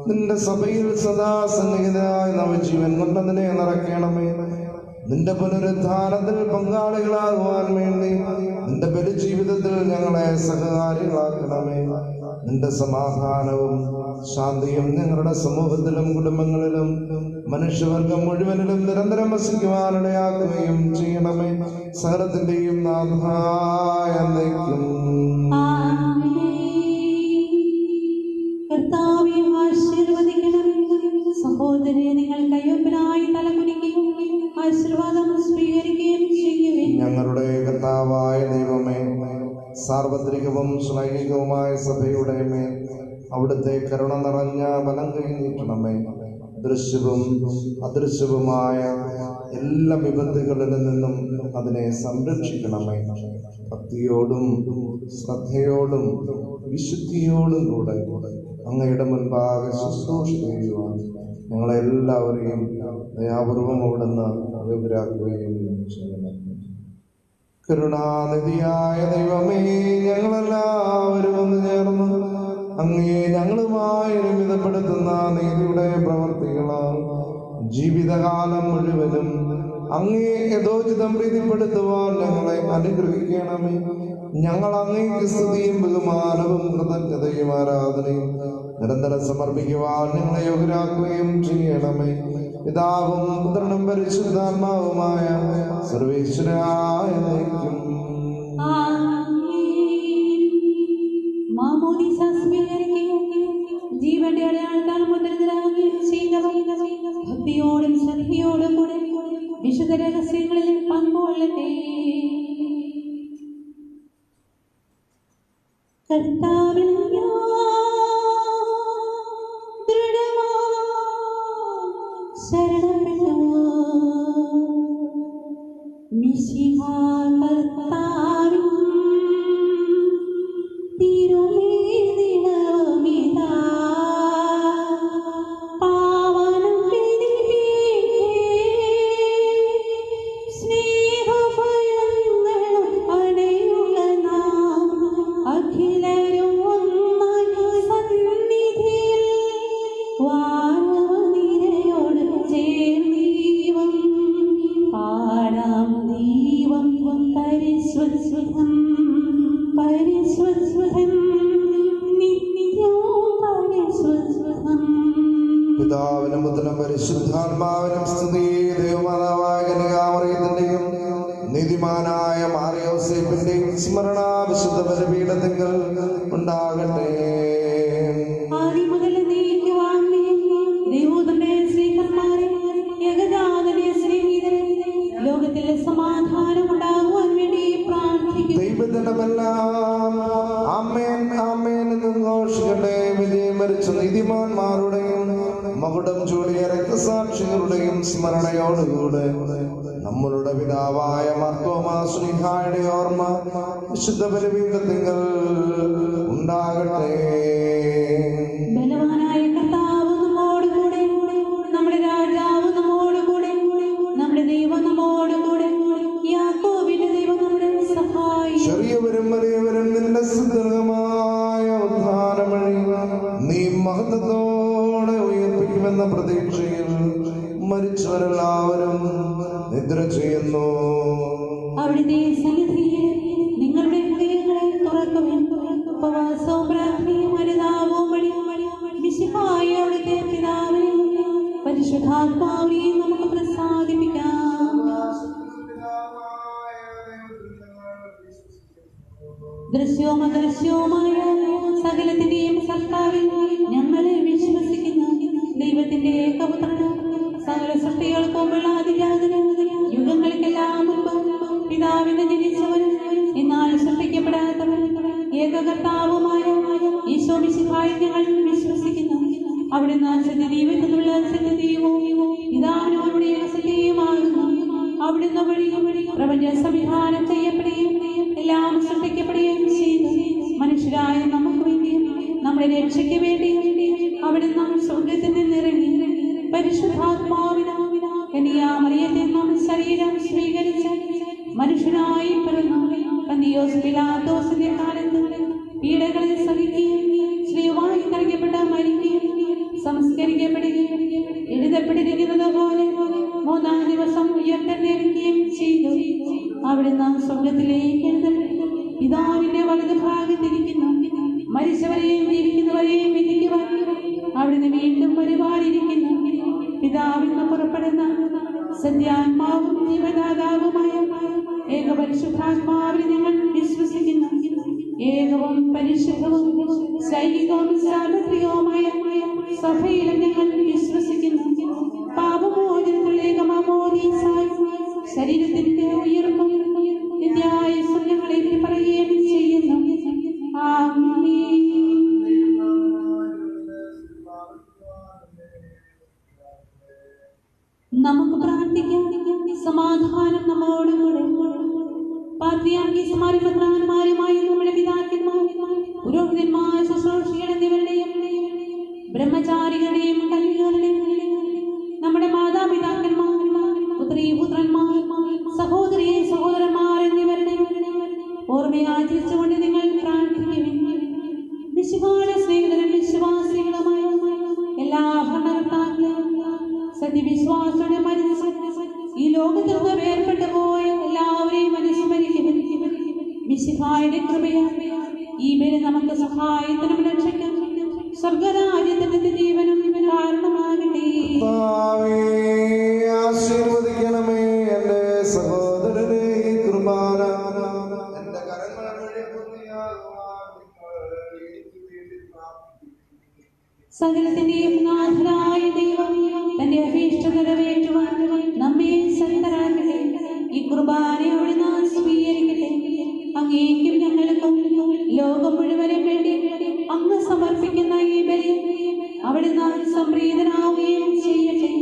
നിന്റെ സഭയിൽ സദാ സന്നിഹിതനായി നവജീവൻ കൊണ്ടതിനെ നിറയ്ക്കണമേ. നിന്റെ പുനരുദ്ധാനത്തിൽ പങ്കാളികളാകുവാൻ വേണ്ടി നിന്റെ ബലിജീവിതത്തിൽ ഞങ്ങളെ സഹകാരികളാക്കണമേ. നിന്റെ സമാധാനവും ശാന്തിയും ഞങ്ങളുടെ സമൂഹത്തിലും കുടുംബങ്ങളിലും മനുഷ്യവർഗം മുഴുവനിലും നിരന്തരം വസിക്കുവാനിടയാക്കുകയും ചെയ്യണമേ. സകലത്തിന്റെയും നാഥായ എന്നേക്കും. സഹോദരനെ നിങ്ങൾ കയ്യൊപ്പനായി തലകുനിക്കുകയും ആശീർവാദം സ്വീകരിക്കുകയും ചെയ്യുകയും ഞങ്ങളുടെ കർത്താവായ ദൈവമേ, സാർവത്രികവും ശ്ലൈഹികവുമായ സഭയുടെ മേൽ അവിടുത്തെ കരുണ നിറഞ്ഞ ബലം കഴിഞ്ഞിട്ടണമേ. ദൃശ്യവും അദൃശ്യവുമായ എല്ലാ വിപത്തുകളിൽ നിന്നും അതിനെ സംരക്ഷിക്കണമേ. ഭക്തിയോടും ശ്രദ്ധയോടും വിശുദ്ധിയോടും കൂടെ അങ്ങയുടെ മുൻപാകെ ശുശ്രൂഷ ചെയ്യുവാൻ ഞങ്ങളെല്ലാവരെയും ദയാപൂർവം അവിടുന്ന് വിവരാക്കുകയും ചെയ്യണം. കരുണാനിധിയായ ദൈവമേ, ഞങ്ങളെല്ലാവരും ഒന്ന് ചേർന്ന് അങ്ങേ ഞങ്ങളുമായി നിമിതപ്പെടുത്തുന്ന നീതിയുടെ പ്രവർത്തികളാൽ ജീവിതകാലം മുഴുവനും അങ്ങേ യഥോചിതം പ്രീതിപ്പെടുത്തുവാൻ ഞങ്ങളെ അനുഗ്രഹിക്കണമേ. ഞങ്ങൾ അങ്ങേക്ക് സ്തുതിയും ബഹുമാനവും കൃതജ്ഞതയും ആരാധനയും നിരന്തരം സമർപ്പിക്കുവാൻ ഞങ്ങളെ യോഗ്യരാക്കുകയും ചെയ്യണമേ. പിതാവും പുത്രനും പരിശുദ്ധാത്മാവുമായ സർവേശ്വരായ ദൈവം. ജീവന്റെ അടയാളത്താൽ മുദ്രിതരാകുകയും ചെയ്തവർ ഭക്തിയോടും ശ്രദ്ധയോടും കൂടെ വിശുദ്ധ രഹസ്യങ്ങളിൽ പങ്കുകൊള്ളട്ടെ. കർത്താവിൽ ശരണപ്പെട്ടു മിശിഹാ കർത്താവിൻ തിരുമേനിടമിതാ പാവനം സ്നേഹഭയങ്ങളും അടയുള്ള നാം അഖിലരും ഒന്നായി സന്നിധിയിൽ വാനവനിരയോട് ചേർന്നീവം പാടാം ദീവം പരിസ്വസ്വതം പരിസ്വസ്വതം നിത്യവും പരിസ്വസ്വതം. പിതാവിനും പുത്രനും പരിശുദ്ധാത്മാവിനും സ്തുതി. ദൈവമാതാവായ കന്യകാമറിയത്തിന്റെയും നീതിമാനായ മാറിയോസേപ്പിന്റെയും സ്മരണ വിശുദ്ധ ബലിപീഠത്തിങ്കൽ ഉണ്ടാകട്ടെ. ആദ്യം മുതൽ നീക്കുവാങ്ങി ദൈവത്തിന്റെ ശ്രീകന്മാരെ ഏകജാതനെ സ്നേഹിതരെ ലോകത്തിൽ സമാധാനം ഉണ്ടാകുവാൻ വേണ്ടി പ്രാർത്ഥിക്കുന്നു. ദൈവജനമെല്ലാം ആമേൻ ആമേൻ എന്ന് ഘോഷിക്കട്ടെ. വിജയം വരിച്ച നീതിമാന്മാരുടെയും മകുടം ചൂടിയ രക്തസാക്ഷികളുടെയും സ്മരണയോടുകൂടെ നമ്മളുടെ പിതാവായ മാർത്തോമാ ശ്ലീഹായുടെ ഓർമ്മ വിശുദ്ധ ബലിപീഠത്തിങ്കൽ ഉണ്ടാകട്ടെ. ബലവാനായ കർത്താവ് നമ്മോടുകൂടെ, നമ്മുടെ രാജാവ് നമ്മോടുകൂടെ, നമ്മുടെ ദൈവം നമ്മോടുകൂടെ, യാക്കോബിന്റെ ദൈവം നമ്മുടെ സഹായി. ചെറിയവരും വലിയവരും നിന്റെ സുദീർഘമായ ഉദ്ധാനം വഴി നീ മഹത്വത്തോടെ ഉയർപ്പിക്കുമെന്ന പ്രതീക്ഷയിൽ മരിച്ചവരെല്ലാവരും നിദ്ര ചെയ്യുന്നു. അവിടുത്തെ സന്നിധിയിൽ നിങ്ങളുടെ ഹൃദയങ്ങളെ തുറക്കുവിൻ. ഉപവാസവും പ്രാർത്ഥനയും അനുതാപവും വഴി മിശിഹായ അവിടുത്തെ പിതാവിനെ പരിശുദ്ധാത്മാവിനെയും നമുക്ക് പ്രസാദിപ്പിക്കാം. ദൃശ്യവും അദൃശ്യവുമായ സകലത്തിന്റെയും സർക്കാരിൽ ഞങ്ങളെ വിശ്വസിക്കുന്ന ദൈവത്തിന്റെ ഏകപുത്രനും സകല സൃഷ്ടികൾക്കുമുള്ള അതിജാതനും യുഗങ്ങൾക്കെല്ലാം മുൻപ് പിതാവിനെ ജനിച്ചവനും എന്നാൽ സൃഷ്ടിക്കപ്പെടാത്തവൻ ഏകകർത്താവുമായ ഈശോ മിശിഹായിൽ ഞങ്ങൾ വിശ്വസിക്കുന്നു. അവിടുന്ന് സത്യദൈവത്തിനുള്ള സത്യദൈവവും പിതാവിനോടുകൂടിയ സത്യവുമാകുന്നു. അവിടുന്ന് വഴി പ്രപഞ്ച സംവിധാനം ചെയ്യപ്പെടുകയും എല്ലാം സൃഷ്ടിക്കപ്പെടുകയും ചെയ്തു. മനുഷ്യരായ നമുക്ക് വേണ്ടിയും നമ്മുടെ രക്ഷയ്ക്ക് വേണ്ടിയും അവിടുന്ന് സ്വർഗ്ഗത്തിൽ നിന്നിറങ്ങി പരിശുദ്ധാത്മാവിനാ കന്യാമറിയത്തിൽ നാം ശരീരം സ്വീകരിച്ച് മനുഷ്യനായി പിറന്നു. പന്തിയോസ് പിലാത്തോസിന്റെ കാലത്ത് പീഡകളെ സഹിക്കുകയും ശ്രീവായ മരിക്കുകയും സംസ്കരിക്കപ്പെടുകയും എഴുതപ്പെട്ടിരിക്കുന്നത് പോലെ മൂന്നാം ദിവസം ഉയർത്തെഴുന്നേൽക്കുകയും ചെയ്തു. അവിടുന്ന് സ്വർഗത്തിലേക്ക് എഴുതപ്പെട്ടു പിതാവിന്റെ വലതു ഭാഗത്തിരിക്കുന്നു. മരിച്ചവരെയും ജീവിക്കുന്നവരെയും വിധിക്കുവാൻ അവിടുന്ന് വീണ്ടും വരുവാനിരിക്കുന്നു. പിതാവിൽ നിന്ന് പുറപ്പെടുന്ന സത്യാത്മാവും ജീവദാതാവുമായ ഏകപരിശുദ്ധാത്മാവിൽ ഞങ്ങൾ വിശ്വസിക്കുന്നു. ഏകവും പരിശുദ്ധവും സൈനികവും സാർവത്രികവുമായ സഭയിലും ഞങ്ങൾ വിശ്വസിക്കുന്നു. പാപമോചനത്തിലുള്ള ഏകമാമോദീസായി ശരീരത്തിന്റെ ഉയർപ്പും നിത്യായുസ്സും ഞങ്ങളെ പറയുകയും ചെയ്യുന്നു. ആമേൻ. നമുക്ക് പ്രാർത്ഥിക്കാം. സമാധാനം നമ്മോടുകൂടെ. പാത്രിയാർക്കീസുമാരും മെത്രാന്മാരുമായ നമ്മുടെ പിതാക്കന്മാർ, പുരോഹിതന്മാർ, ശുശ്രൂഷകർ എന്നിവരുടെയും ബ്രഹ്മചാരികളുടെയും കന്യകകളുടെയും നമ്മുടെ മാതാപിതാക്കന്മാർ, പുത്രീപുത്രന്മാർ, സഹോദരീ സഹോദരന്മാർ എന്നിവരുടെയും ഓർമ്മയാചരിച്ചുകൊണ്ട് നിങ്ങൾ പ്രാർത്ഥിക്കുവിൻ. വിശുദ്ധ സ്നേഹിതരും വിശ്വാസികളുമായ എല്ലാ ഭരണകർത്താക്കളും സത്യവിശ്വാസത്തോടെ മരിച്ചു ഈ ലോകത്തിൽ നിന്ന് വേർപെട്ടു പോയ എല്ലാവരെയും അനുസ്മരിക്കുവിൻ. മിശിഹായുടെ കൃപയാൽ ഈ ബലി നമുക്ക് സഹായത്തിനും രക്ഷയ്ക്കും സ്വർഗരാജ്യത്തിന്റെ ജീവനും കാരണമാകട്ടെ. ആശീർവദിക്കണമേ എന്റെ സഹോദരനെ. ഈ കുർബാന എന്റെ കരങ്ങൾ വഴി സകലത്തിന്റെയും നാഥനായ ദൈവം തന്റെ അഭീഷ്ട നിറവേറ്റുവാൻ നമ്മെ സന്നദ്ധരാക്കട്ടെ. ഈ കുർബാനയോട് നാം സ്വീകരിക്കട്ടെ. അങ്ങേക്കും ഞങ്ങൾക്കും ലോകം മുഴുവനും വേണ്ടി അങ്ങ് സമർപ്പിക്കുന്ന ഈ ബലി അവിടുന്ന് സംപ്രീതനാവുകയും ചെയ്യട്ടെ.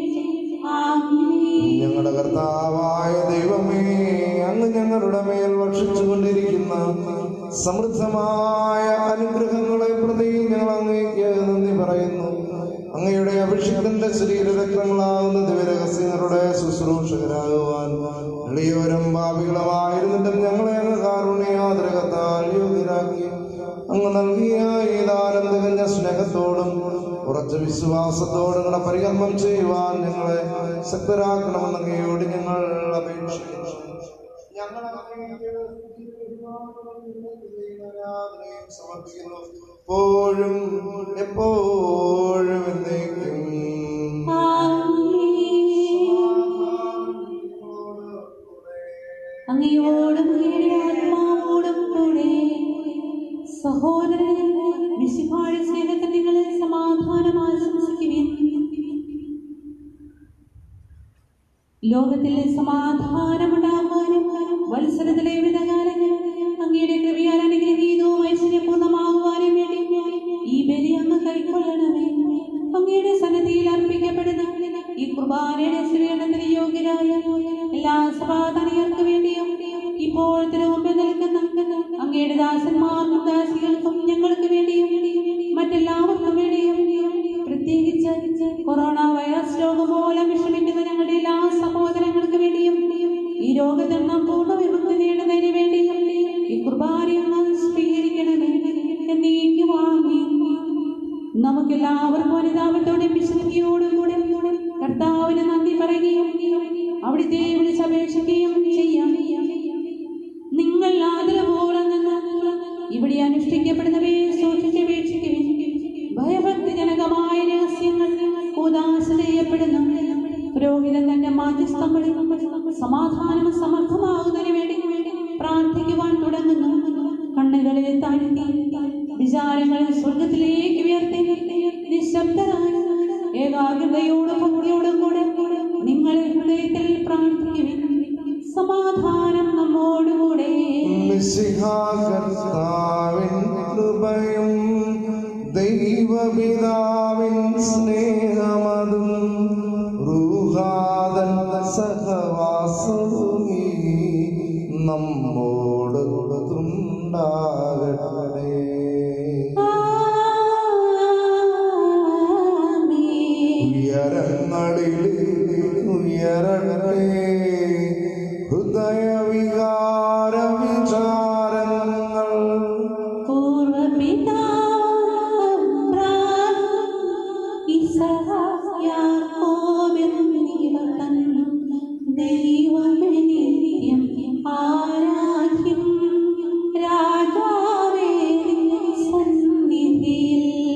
ആമേൻ. ഞങ്ങളുടെ കർത്താവായ ദൈവമേ, അങ്ങ് ഞങ്ങളുടെ മേൽ വർഷിച്ചുകൊണ്ടിരിക്കുന്ന സമൃദ്ധമായ അനുഗ്രഹങ്ങളെ പ്രതി ഞങ്ങൾ അങ്ങേക്ക് നന്ദി പറയുന്നു. അങ്ങയുടെ അഭിഷിക്തന്റെ ശരീരരക്തങ്ങളാവുന്ന ദിവ്യരഹസ്യങ്ങളുടെ ശുശ്രൂഷകരാകുവാൻ എളിയവരും പാപികളുമായിരുന്നിട്ടും ഞങ്ങളെ അങ്ങ് കാരുണ്യാദ്രകത്താൽ യോഗ്യരാക്കി. അങ്ങ് നൽകിയ ഈ ദാനം തികഞ്ഞ സ്നേഹത്തോടും ഉറച്ച വിശ്വാസത്തോടും കൂടെ പരികർമ്മം ചെയ്യുവാൻ ഞങ്ങളെ ശക്തരാക്കണമെന്ന് അങ്ങയോട് ഞങ്ങൾ അപേക്ഷിക്കുന്നു. സമർപ്പിക്കുന്നു എപ്പോഴും എപ്പോഴും എന്നേക്കും. അങ്ങയോടും ആത്മാവോടും കൂടെ. സഹോദരൻ മിശിഹായുടെ സ്നേഹത്തിൽ നിങ്ങളെ സമാധാനം ആശംസിക്കുവിൻ. ലോകത്തിലെ സമാധാനമുണ്ടാകുവാനും വത്സരത്തിലെ വിധകാലങ്ങൾ അങ്ങയുടെ കൃപയാൽ അനുഗ്രഹീതവും ഐശ്വര്യപൂർണ്ണമാകുവാനും വേണ്ടി ഈ ബലി അങ്ങ് കൈക്കൊള്ളണമേ. അങ്ങയുടെ സന്നിധിയിൽ അർപ്പിക്കപ്പെടുന്ന ഈ കുർബാനയുടെ സ്വീകരണത്തിന് യോഗ്യരായ എല്ലാ സഭാതനികൾക്ക് വേണ്ടിയും ഇപ്പോൾ തിരുമുമ്പിൽ നിൽക്കുന്ന അങ്ങയുടെ ദാസന്മാർക്കും ദാസികൾക്കും ഞങ്ങൾക്ക് വേണ്ടിയും മറ്റെല്ലാവർക്കും വേണ്ടിയും പ്രത്യേകിച്ച് കൊറോണ വൈറസ് രോഗം മൂലം വിഷമിക്കുന്ന ഞങ്ങളുടെ എല്ലാ സഹോദരങ്ങൾക്ക് വേണ്ടിയും ഈ രോഗത്തിൽ നാം പൂർണ്ണ വിമുക്തി നേടുന്നതിന് വേണ്ടിയും ഈ കുർബാനയൊന്ന് സ്വീകരിക്കണമേ. എന്നേക്കും ആമേൻ. നമുക്കെല്ലാവർക്കും അനുതാപത്തോടെ വിശുദ്ധിയോടും കൂടെ കർത്താവിന് നന്ദി പറയുകയും അവിടുത്തെ വിളിച്ചപേക്ഷിക്കുകയും ചെയ്യാം. നിങ്ങൾ ആദരവോടെ നിന്ന് ഇവിടെ അനുഷ്ഠിക്കപ്പെടുന്നവയെ സൂക്ഷിച്ചപേക്ഷിക്കുവിൻ. ഭയഭക്തിജനകമായ രഹസ്യങ്ങൾ ഉദാശ ചെയ്യപ്പെടുന്നു. പുരോഹിതൻ തന്റെ മാധ്യസ്ഥം വഴി സമാധാനം സമർത്ഥമാകുന്നതിന് വേണ്ടി പ്രാർത്ഥിക്കുവാൻ തുടങ്ങുന്നു. കണ്ണുകളെ താഴ്ത്തി വിചാരങ്ങൾ സ്വർഗത്തിലേക്ക് ഉയർത്തി നിശബ്ദരായ ഏകാഗ്രതയോടും ഭക്തിയോടും കൂടെ നിങ്ങളെ ഹൃദയത്തിൽ പ്രാർത്ഥിക്കുവിൻ. സമാധാനം നമ്മോടുകൂടെ. കർത്താവിൻ കൃപയും ദൈവപിതാവിൻ സ്നേഹമതും റൂഹാദൻ സഹവാസവും നമ്മോട് ഉണ്ടാകട്ടെ. ഉയരങ്ങളിൽ ഉയരട്ടെ ഹൃദയവികാര വിചാരങ്ങൾ. പൂർവപിതാ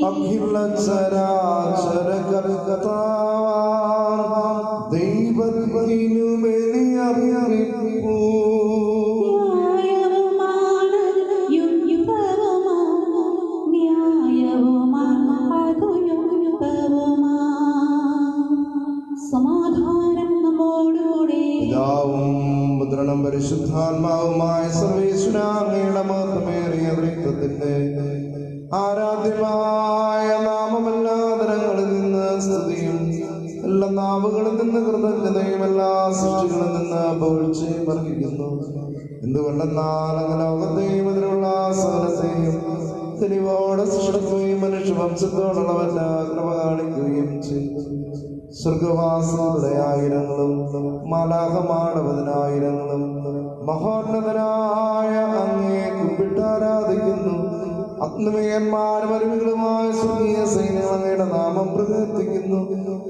അഖില ചരാചര കർത്താവാം ദൈവത്തിനു ബലിയർപ്പിപ്പൂ. ന്യായവുമാണ് യുക്തവുമാണ്, ന്യായവുമാണ് അതു യുക്തവുമാണ്. സമാധാനം നമ്മോടുകൂടെ. പിതാവും പുത്രനും പരിശുദ്ധാത്മാവുമായ സർവേശ്വരാ, അങ്ങയുടെ മഹത്വമേറിയ ത്രിത്വത്തിന്റെ ആരാധ്യമായ നാമമെല്ലാ തരങ്ങളിൽ നിന്ന് സ്തുതിയും എല്ലാ നാവുകളിൽ നിന്ന് കൃതജ്ഞതയും എല്ലാ സൃഷ്ടികളിൽ നിന്ന് പുകഴ്ചയും അർഹിക്കുന്നു. എന്തുകൊണ്ടെന്നാൽ അങ്ങ് ലോകത്തെയും അതിലുള്ള സകലത്തെയും തെളിവോടെ സൃഷ്ടിക്കുകയും മനുഷ്യവംശത്തോടുള്ളവല്ല കൃപ കാണിക്കുകയും ചെയ്തു. സ്വർഗവാസികളുടെ ആയിരങ്ങളും മാലാഖമാരുടെ പതിനായിരങ്ങളും മഹോന്നതനായ അങ്ങയെ കുമ്പിട്ടാരാധിക്കുന്നു. ആത്മീയന്മാരും അരുവികളുമായ സ്വർഗീയ സൈന്യം അങ്ങയുടെ നാമം പ്രകീർത്തിക്കുന്നു.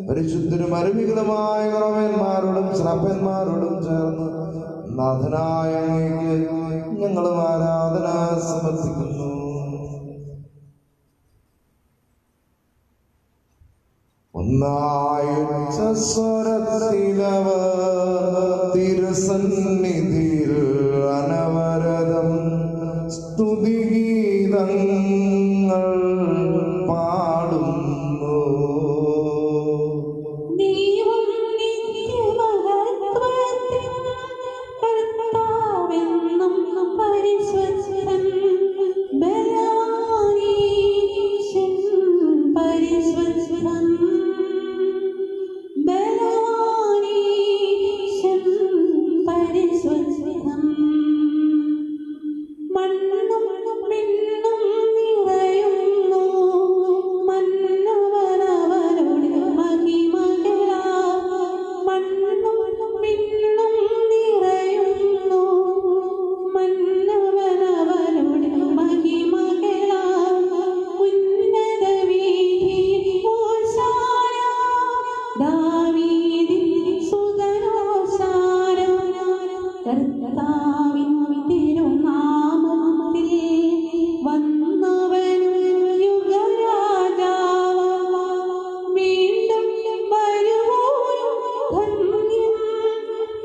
പരിശുദ്ധരും അരുവികളുമായ കുറവന്മാരോടും ശ്രാപ്പന്മാരോടും ചേർന്ന് നാഥനായ അങ്ങയ്ക്ക് ഞങ്ങളും ആരാധന സമർപ്പിക്കുന്നു. ഒന്നായുച്ച സ്വരത്തിലവർ തിരുസന്നിധിയിൽ അനവരതം സ്തുതിഗീതങ്ങൾ പാടുന്നു. ദൈവം നിത്യമഹത്വത്തിൻ കർത്താവെന്നും പരിശുദ്ധൻ, ബലവാനീശൻ പരിശുദ്ധൻ, ബലവാനീശൻ പരിശുദ്ധൻ. മണ്ണും മിണ്ണും നിറയുന്നു, മന്നവനവനുടെ മഹിമകളാൽ. മണ്ണും മിണ്ണും നിറയുന്നു, മന്നവനവനുടെ മഹിമകളാൽ. ഉന്നത വീഥിയിൽ ഹോശാന, ദാവീദിൻ സുതൻ ഹോശാന. കർത്താവിൻ തിരുനാമത്തിൽ വന്നവനും യുഗരാജാവാം, വീണ്ടും വരുവോനും ധന്യൻ.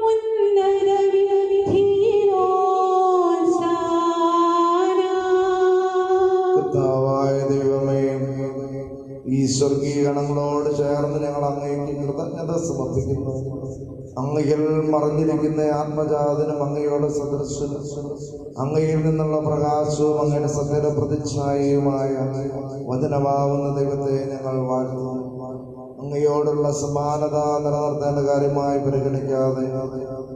ഉന്നത വീഥിയിൽ ഹോശാന. കർത്താവായ ദൈവമേ, ഈ സ്വർഗീയ ഗണങ്ങളോട് ചേർന്ന് ഞങ്ങൾ അങ്ങേക്ക് കൃതജ്ഞത സമർപ്പിക്കുന്നു. അങ്ങയിൽ മറഞ്ഞിരിക്കുന്ന ആത്മജാതനും അങ്ങയോട് സദൃശനും അങ്ങയിൽ നിന്നുള്ള പ്രകാശവും അങ്ങയുടെ സകല പ്രതിച്ഛായയുമായ വചനമാവുന്ന ദൈവത്തെ ഞങ്ങൾ വാഴ്ത്തുന്നു. അങ്ങയോടുള്ള സമാനത നിലനിർത്തേണ്ട കാര്യമായി പരിഗണിക്കാതെ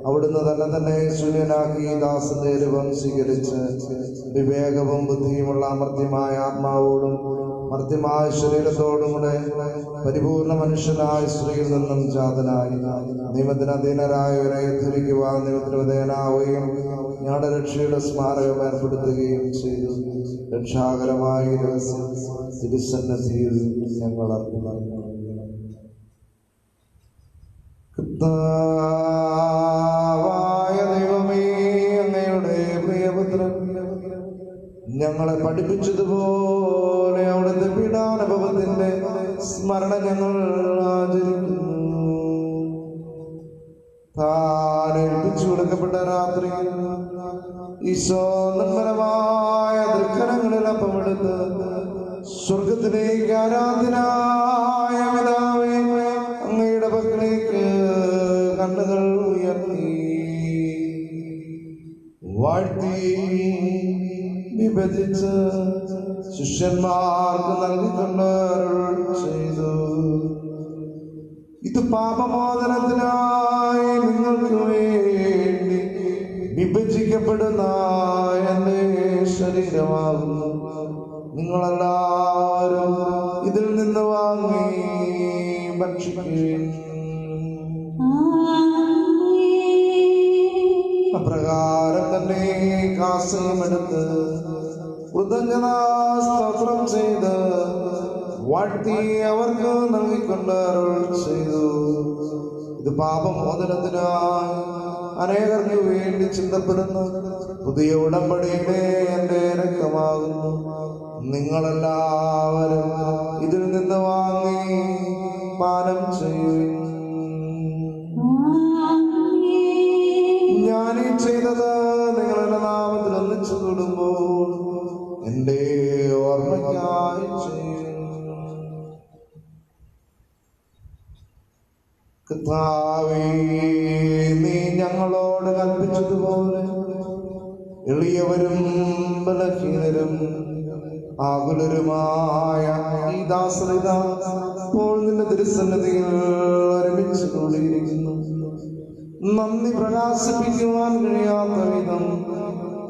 അവിടുന്ന് തന്നെ ശൂന്യനാക്കി ദാസന്റെ രൂപം സ്വീകരിച്ച് വിവേകവും ബുദ്ധിയുമുള്ള അമർത്യമായ ആത്മാവോടും മർത്യമായ ശരീരത്തോടും കൂടെ പരിപൂർണ മനുഷ്യനായ സ്ത്രീയിൽ നിന്നും ജാതനായി നിയമത്തിന് അധീനരായവരെ ധരിക്കുവാൻ നിയമത്തിന് വിധേയനാവുകയും ഞങ്ങളുടെ രക്ഷയുടെ സ്മാരകം ഏർപ്പെടുത്തുകയും ചെയ്തു. രക്ഷാകരമായ രഹസ്യം തിരുസന്നിധിയിൽ ഞങ്ങൾ അർപ്പിക്കുന്നു. കർത്താവായ ദൈവമേ, അങ്ങയുടെ പ്രിയപുത്രൻ ഞങ്ങളെ പഠിപ്പിച്ചതുപോലെ അവിടുത്തെ പീഡാനുഭവത്തിന്റെ സ്മരണ ഞങ്ങൾ ആചരിക്കുന്നു. താൻ ഏൽപ്പിച്ചു കൊടുക്കപ്പെട്ട രാത്രി ഈശോ നിർമ്മലമായ ദൃക്കരങ്ങളിൽ അപ്പമെടുത്ത് സ്വർഗത്തിലേക്ക് ആരാധനായ പിതാവേ, അങ്ങയുടെ പക്കലേക്ക് കണ്ണുകൾ ഉയർത്തി വാഴ്ത്തി വിഭജിച്ച് ശിഷ്യന്മാർക്ക് നൽകിക്കൊണ്ട് അരുൾ ചെയ്തു. ഇത് പാപമോചനത്തിനായി നിങ്ങൾക്ക് വേണ്ടി വിഭജിക്കപ്പെടുന്ന എന്റെ ശരീരമാകുന്നു. നിങ്ങളെല്ലാവരും ഇതിൽ നിന്ന് വാങ്ങി ഭക്ഷിക്കുകയും അപ്രകാരം തന്നെ കാസയുമെടുത്ത് കൃതജ്ഞതാ സ്തോത്രം ചെയ്ത് വാഴ്ത്തി അവർക്ക് നൽകിക്കൊണ്ട് അരുൾ ചെയ്തു. ഇത് പാപമോചനത്തിനായി അനേകർക്ക് വേണ്ടി ചിന്തപ്പെടുന്ന പുതിയ ഉടമ്പടിയിലെ എന്റെ രക്തമാകുന്നു. നിങ്ങളെല്ലാവരും ചെയ്യും. ഞാനീ ചെയ്തത് നിങ്ങളുടെ നാമത്തിൽ ഒന്നിച്ചു കൂടുമ്പോൾ എന്റെ ഓർമ്മയ്ക്കായി ചെയ്യും. കർത്താവേ, നീ ഞങ്ങളോട് കൽപ്പിച്ചതുപോലെ എളിയവരും ബലഹീനരും ആകുലരുമായ ഈ ദാസരിത ഇപ്പോൾ നിന്റെ തിരുസന്നിധിയിൽ ഒരുമിച്ച് കൂടിയിരിക്കുന്നു. നന്ദി പ്രകാശിപ്പിക്കുവാൻ കഴിയാത്ത വിധം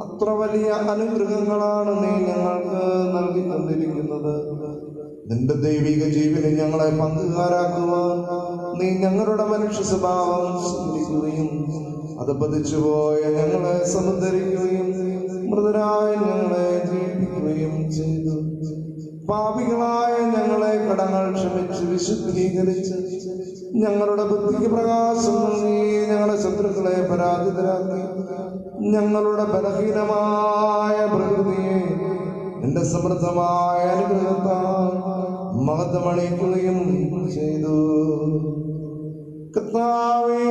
അത്ര വലിയ അനുഗ്രഹങ്ങളാണ് നീ ഞങ്ങൾക്ക് നൽകിക്കൊണ്ടിരിക്കുന്നത്. നിന്റെ ദൈവിക ജീവനെ ഞങ്ങളെ പങ്കുകാരാക്കുവാൻ നീ ഞങ്ങളുടെ മനുഷ്യ സ്വഭാവം സ്വീകരിക്കുകയും അത് പതിച്ചുപോയ ഞങ്ങളെ സമുദ്ധരിക്കുകയും മൃതരായ ഞങ്ങളെ ജീവിപ്പിക്കുകയും ചെയ്തു. പാപികളായ ഞങ്ങളെ കടങ്ങൾ ക്ഷമിച്ച് വിശുദ്ധീകരിച്ച് ഞങ്ങളുടെ ബുദ്ധിക്ക് പ്രകാശം നൽകി ഞങ്ങളുടെ ശത്രുക്കളെ പരാജിതരാക്കി ഞങ്ങളുടെ ബലഹീനമായ പ്രകൃതിയെ നിന്റെ സമൃദ്ധമായ അനുഗ്രഹത്താൽ മഹത്വമണിക്കുകയും ചെയ്തു. കർത്താവേ,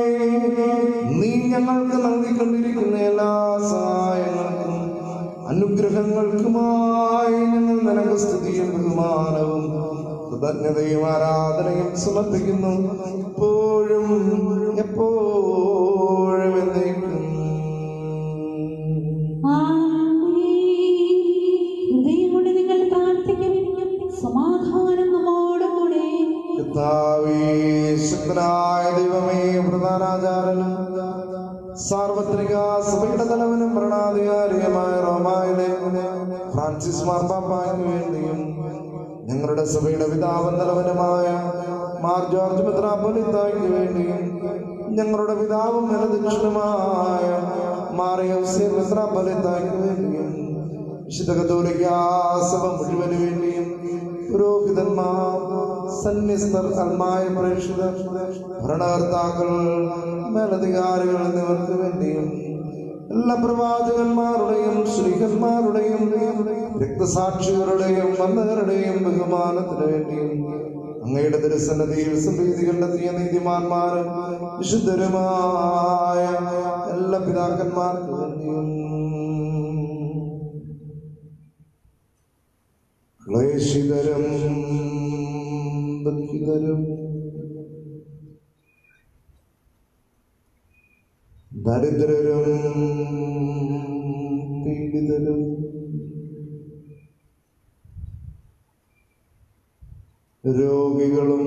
നീ ഞങ്ങൾക്ക് നൽകിക്കൊണ്ടിരിക്കുന്ന എല്ലാ സഹായങ്ങൾക്കും അനുഗ്രഹങ്ങൾക്കുമായി ഞങ്ങൾ നിനക്ക് സ്തുതിയും ബഹുമാനവും കൃതജ്ഞതയും ആരാധനയും സമർപ്പിക്കുന്നു. എപ്പോഴും എപ്പോഴും എന്നേക്കും. നിങ്ങൾ പ്രാർത്ഥിക്കും, സമാധാനം നമ്മോടുകൂടെ. കർത്താവേ, ശക്തനായ ദൈവമേ, പ്രധാനാചാര്യനും സാർവത്രിക സഭയുടെ തലവനും ഭരണാധികാരിയുമായ റോമായിലെ ഫ്രാൻസിസ് മാർപ്പാപ്പായ്ക്ക് വേണ്ടിയും ഞങ്ങളുടെ സഭയുടെ പിതാവും തലവനുമായ മാർ ജോർജ് മെത്രാപ്പൊലീത്തായ്ക്ക് വേണ്ടിയും ഞങ്ങളുടെ പിതാവും മേലധ്യക്ഷനുമായ മാർ യൗസേപ്പ് മെത്രാപ്പൊലീത്തായ്ക്ക് വേണ്ടിയും വിശുദ്ധ കത്തോലിക്ക സഭ മുഴുവന് വേണ്ടിയും പുരോഹിതന്മാർ, സന്യസ്തർ, അൽമായ പ്രേക്ഷിതർ, ഭരണകർത്താക്കൾ, മേലധികാരികൾ എന്നിവർക്ക് വേണ്ടിയും എല്ലാ പ്രവാചകന്മാരുടെയും ശ്രീകന്മാരുടെയും രക്തസാക്ഷികളുടെയും വന്ദകരുടെയും ബഹുമാനത്തിന് വേണ്ടിയും അങ്ങയുടെ തിരുസന്നിധിയിൽ സംപ്രീതി കണ്ടെത്തിയ നീതിമാന്മാരും വിശുദ്ധരുമായ എല്ലാ പിതാക്കന്മാർക്ക് വേണ്ടിയും ക്ലേശിതരും ദുഃഖിതരും ദരിദ്രരും പീഡിതരും രോഗികളും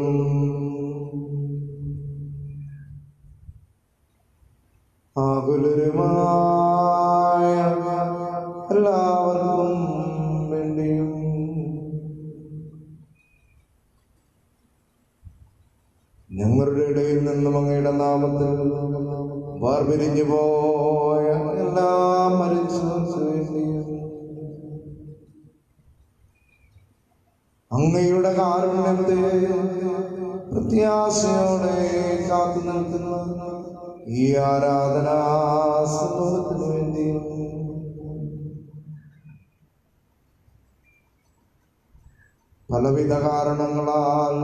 ആകുലരുമായ എല്ലാവർക്കും വേണ്ടിയും ഞങ്ങളുടെ ഇടയിൽ നിന്നും അങ്ങയുടെ നാമത്തിൽ വേർപിരിഞ്ഞു പോയ എല്ലാ മരിച്ചവർക്ക് വേണ്ടിയും അങ്ങയുടെ കാരുണ്യത്തെ പ്രത്യാശയോടെ കാത്തു നിൽക്കുന്ന ഈ ആരാധനാ സമൂഹത്തിന് വേണ്ടിയും പലവിധ കാരണങ്ങളാൽ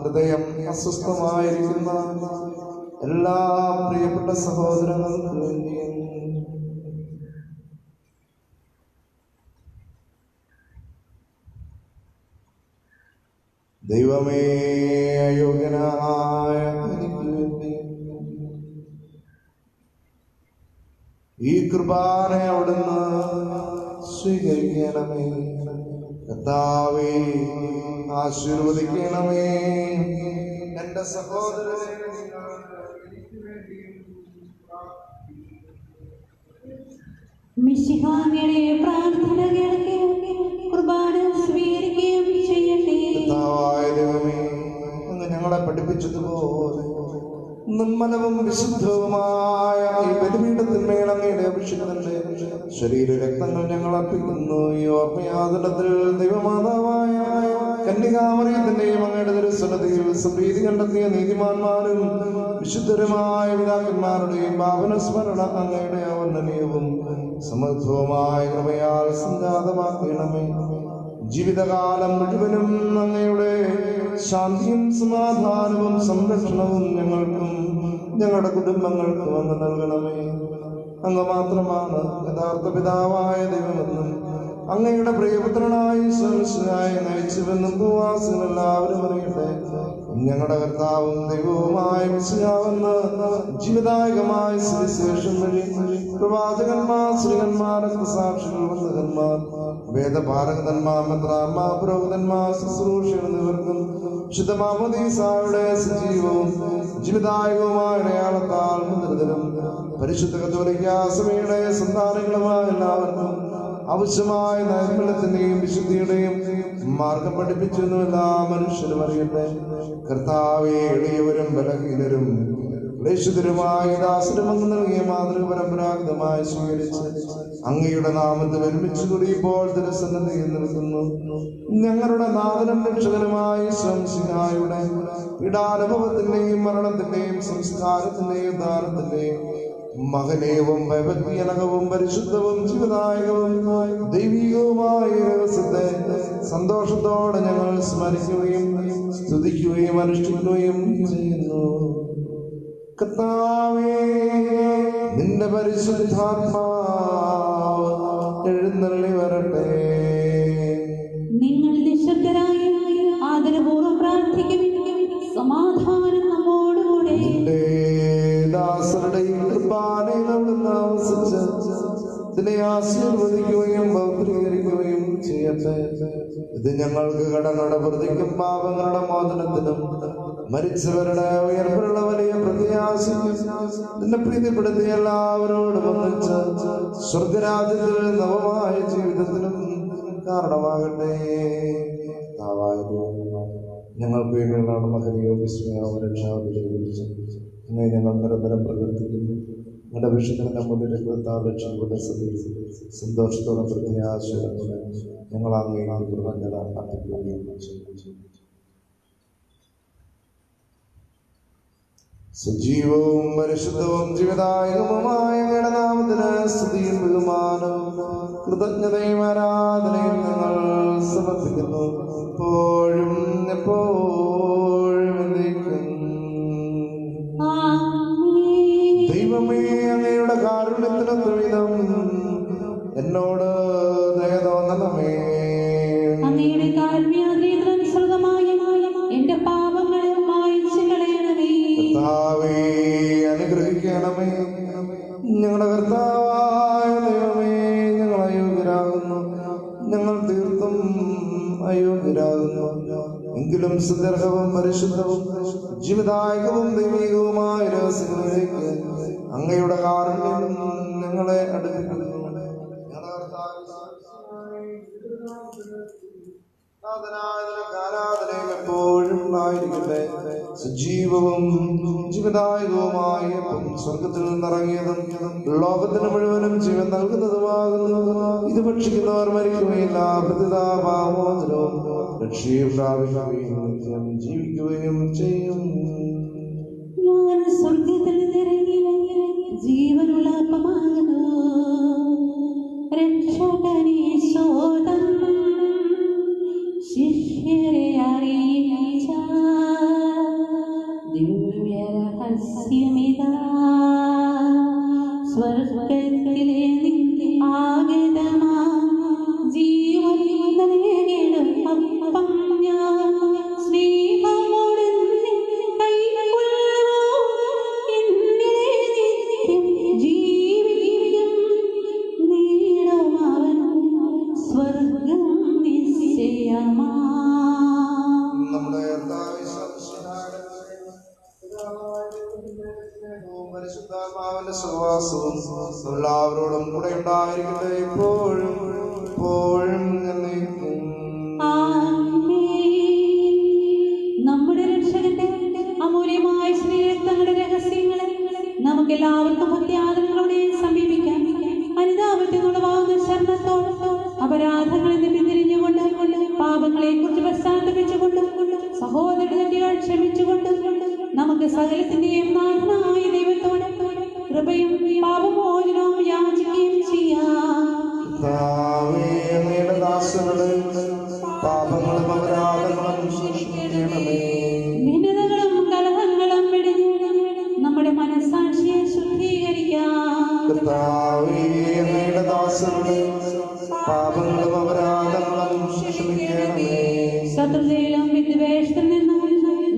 ഹൃദയം അസ്വസ്ഥമായിരിക്കുന്ന എല്ലാ പ്രിയപ്പെട്ട സഹോദരങ്ങൾക്ക് വേണ്ടിയും ദൈവമേ, അയോഗ്യനായ എനിക്ക് വേണ്ടി ഈ കുർബാന അവിടുന്ന് സ്വീകരിക്കണമേ. കർത്താവേ, ആശീർവദിക്കണമേ. എന്റെ സഹോദരനെ മിശിഹായുടെ പ്രാർത്ഥന കേൾക്കുകയും കുർബാന സ്വീകരിക്കുകയും ചെയ്യട്ടെ. കർത്താവായ ദൈവമേ, അങ്ങ് ഞങ്ങളെ പഠിപ്പിച്ചതുപോലെ നിർമ്മലവും വിശുദ്ധവുമായ ഈ ബലിപീഠത്തിന്മേൽ അങ്ങയുടെ അഭിഷേകത്തിന്റെ ശരീരരക്തങ്ങൾ ഞങ്ങൾ അർപ്പിക്കുന്നു. ഈ ഓർമ്മയാതനത്തിൽ ദൈവമാതാവായ കന്യകാമറിയത്തിന്റെയും അങ്ങയുടെ തിരുസന്നിധിയിൽ സംപ്രീതി കണ്ടെത്തിയ നീതിമാന്മാരും വിശുദ്ധരുമായ പിതാക്കന്മാരുടെയും പാവനസ്മരണ അങ്ങയുടെ അവർണ്ണനീയവും സമൃദ്ധവുമായ കൃപയാൽ സംജാതമാക്കണമേ. ജീവിതകാലം മുഴുവനും അങ്ങയുടെ ശാന്തിയും സമാധാനവും സംരക്ഷണവും ഞങ്ങൾക്കും ഞങ്ങളുടെ കുടുംബങ്ങൾക്കും അങ്ങ് നൽകണമേ. അങ്ങ് മാത്രമാണ് യഥാർത്ഥ പിതാവായ ദൈവമെന്നും അങ്ങയുടെ പ്രിയപുത്രനായ ഈശോമിശിഹായെ നയിച്ചുവെന്നും ഭൂവാസികൾ എല്ലാവരും അറിയട്ടെ. ഞങ്ങളുടെ കർത്താവും ദൈവവുമായ മിശിഹാവെന്ന് ജീവദായകമായ സുവിശേഷം വഴി പ്രവാചകന്മാർ, ശ്രീകന്മാർ, രക്തസാക്ഷികൾ, വന്ദകന്മാർ, വേദപാരകന്മാർ, മെത്രാന്മാർ, പുരോഹിതന്മാർ, ശുശ്രൂഷകർ എന്നിവർക്കും വിശുദ്ധ മാമോദീസായുടെ സജീവവും ജീവദായകവുമായ അടയാളത്താൽ മുദ്രിതരും പരിശുദ്ധ കത്തോലിക്ക സഭയുടെ സന്താനങ്ങളുമായ എല്ലാവർക്കും ആവശ്യമായ നൈർമല്യത്തിന്റെയും വിശുദ്ധിയുടെയും മാർഗം പഠിപ്പിച്ചെന്നും എല്ലാ മനുഷ്യരും അറിയട്ടെ. കർത്താവേ, എളിയവരും ബലഹീനരും ക്ലേശിതരുമായ ദാസരും അങ്ങ് നൽകിയ മാതൃക പരമ്പരാഗതമായി സ്വീകരിച്ച് അങ്ങയുടെ നാമത്തിൽ ഒരുമിച്ച് കൂടി ഇപ്പോൾ തിരുസന്നിധിയിൽ നിൽക്കുന്നു. ഞങ്ങളുടെ നാഥനും രക്ഷകനുമായ ഈശോമിശിഹായുടെ പീഡാനുഭവത്തിന്റെയും മരണത്തിന്റെയും സംസ്കാരത്തിന്റെയും ദാനത്തിന്റെയും മഹനീയവും വൈവിധ്യനകവും പരിശുദ്ധവും ജീവദായകവും ദൈവികവുമായ രഹസ്യത്തെ സന്തോഷത്തോടെ ഞങ്ങൾ സ്മരിക്കുകയും സ്തുതിക്കുകയും അനുഷ്ഠിക്കുകയും ചെയ്യുന്നു. കർത്താവേ, നിന്റെ പരിശുദ്ധാത്മാവ് എഴുന്നള്ളി വരട്ടെ. നിങ്ങൾ നിശബ്ദരായി ആദരപൂർവ്വം പ്രാർത്ഥിക്കും. സമാധാനം നമ്മോടുകൂടെ. ദാസരുടെ ഇതിനെ ആശീർവദിക്കുകയും പൗത്രീകരിക്കുകയും ചെയ്യട്ടെ. ഇത് ഞങ്ങൾക്ക് കടങ്ങളുടെ പ്രതിക്കും പാപങ്ങളുടെ മോചനത്തിനും മരിച്ചവരുടെ ഉയർപ്പിലുള്ള വലിയ പ്രത്യാശയ്ക്കും നിന്നെ പ്രീതിപ്പെടുത്തി എല്ലാവരോടും ഒന്നിച്ച് സ്വർഗരാജ്യത്തിൽ നവമായ ജീവിതത്തിനും കാരണമാകട്ടെ. ഞങ്ങൾക്ക് വേണ്ടിയുള്ള മഹനീയവും വിസ്മയവും രക്ഷാവിളിച്ച് അങ്ങനെ ഞങ്ങൾ നിരന്തരം പ്രകീർത്തിക്കുന്നു. ഞങ്ങളുടെ വിഷയത്തിന് നമ്മുടെ രക്തത്താപേക്ഷയുടെ സന്തോഷത്തോടെ പ്രത്യാശയോടെ ഞങ്ങൾ അങ്ങേക്ക് കൃതജ്ഞത അർപ്പിക്കുകയും സജീവവും പരിശുദ്ധവും ജീവദായകവുമായ അങ്ങയുടെ നാമത്തിന് സ്തുതിയും ബഹുമാനവും കൃതജ്ഞതയും ആരാധനയും ഞങ്ങൾ സമർപ്പിക്കുന്നു. എപ്പോഴും എപ്പോഴും എന്നേക്കും. ദൈവമേ, അങ്ങയുടെ കാരുണ്യത്തിനൊത്ത വിധം എന്നോട് ദയ തോന്നണമേ. അങ്ങയുടെ കാരുണ്യാദ്രീതനുസൃതമായ എന്റെ പാപങ്ങളെ മായ്ച്ചു കളയണമേ. കർത്താവേ, അനുഗ്രഹിക്കണമേ. ഞങ്ങളുടെ കർത്താവായ ദൈവമേ, ഞങ്ങൾ അയോഗ്യരാകുന്നു, ഞങ്ങൾ തീർത്തും അയോഗ്യരാകുന്നു. എങ്കിലും സുദീർഘവും പരിശുദ്ധവും ജീവദായകവും ദൈവികവുമായ രഹസ്യങ്ങളിലേക്ക് അങ്ങയുടെ കാരുണ്യം ഞങ്ങളെ അടുപ്പിക്കുന്നു. ആരാധനയും എപ്പോഴും ആയിരിക്കട്ടെ. സജീവവും ജീവദായകവുമായ സ്വർഗത്തിൽ നിന്നിറങ്ങിയതും ലോകത്തിന് മുഴുവനും ജീവൻ നൽകുന്നതുമാകുന്നു. ഇത് ഭക്ഷിക്കുന്നവർ മരിക്കുകയില്ല, പ്രതിതാപാമോചനവും രക്ഷയും പ്രാപിക്കുകയും ജീവിക്കുകയും ചെയ്യും. ഞാൻ സ്വർഗത്തിൽ നിറങ്ങി ജീവനുള്ള അപ്പമാകുന്നു. രക്ഷകനീശോദം ശിഷ്യരെ അറിയിച്ച ദിവ്യരഹസ്യമിതാ. സ്വർഗത്തിലെ നിന്റെ ആഗതമാ ജീവൻ നൽകിടും അപ്പം ഞാൻ സ്നേഹമോടെ കൈക്കൊള്ളൂ. എന്നിലെ നിത്യം ജീവിക്കും നീടും അവൻ സ്വർഗം നിശ്ചയമാ. നമ്മുടെ പരിശുദ്ധാത്മാവിന്റെ സഹവാസവും എല്ലാവരോടും കൂടെ ഉണ്ടായിരിക്കട്ടെ, എപ്പോഴും എപ്പോഴും എന്നേക്കും. നമ്മുടെ രക്ഷകന്റെ അമൂല്യമായ സ്നേഹങ്ങളുടെ രഹസ്യങ്ങളെ നമുക്കെല്ലാവർക്കും ഭക്തിയാദരങ്ങളോടെ സമീപിക്കാം. അനുതാപത്തിനുള്ളവാകുന്ന ശരണത്തോട് അപരാധങ്ങളിൽ നിന്ന് പിന്തിരിഞ്ഞുകൊണ്ട് പാപങ്ങളെ കുറിച്ച് പശ്ചാത്തപിച്ചുകൊണ്ട് സഹോദരങ്ങൾ ക്ഷമിച്ചുകൊണ്ട് നമുക്ക് സകലത്തിന്റെയും നാഥനായ ദൈവത്തോട് കൃപയും പാപമോചനവും യാചിക്കുകയും ചെയ്യാം. ദാസരുടെ പാപങ്ങളും അപരാധങ്ങളും ക്ഷമിക്കണമേ. വിദ്വേഷത്തിൽ നിന്നും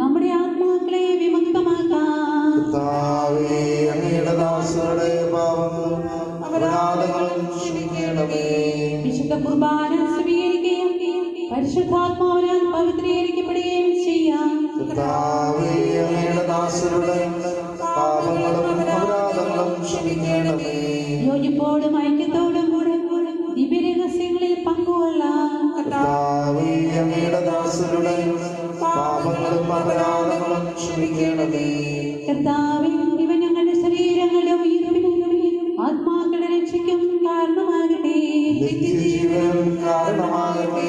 നമ്മുടെ ആത്മാക്കളെ വിമുക്തമാക്കാം. കർത്താവേ, അങ്ങയുടെ ദാസരുടെ പാപങ്ങളും അപരാധങ്ങളും ക്ഷമിക്കണമേ. വിശുദ്ധ കുർബാന സ്വീകരിക്കുകയും പരിശുദ്ധാത്മാവിനാൽ പവിത്രീകരിക്കപ്പെടുകയും ചെയ്യാം. കർത്താവേ, അങ്ങയുടെ ദാസരുടെ പാപങ്ങളും അപരാധങ്ങളും ക്ഷമിക്കണമേ. യോജിപ്പോടും ഐക്യത്തോടും കൂടെ ദിവ്യരഹസ്യങ്ങളിൽ പങ്കുകൊള്ളാം. കർത്താവേ, അങ്ങയുടെ ദാസരുടെ പാപങ്ങളും അപരാധങ്ങളും ക്ഷമിക്കണമേ. കർത്താവേ, ഇവ ഞങ്ങളുടെ ശരീരങ്ങളുടെ ഉയർപ്പിനും ആത്മാക്കളുടെ രക്ഷയ്ക്കും കാരണമാകട്ടെ. നിത്യജീവനും കാരണമാകട്ടെ.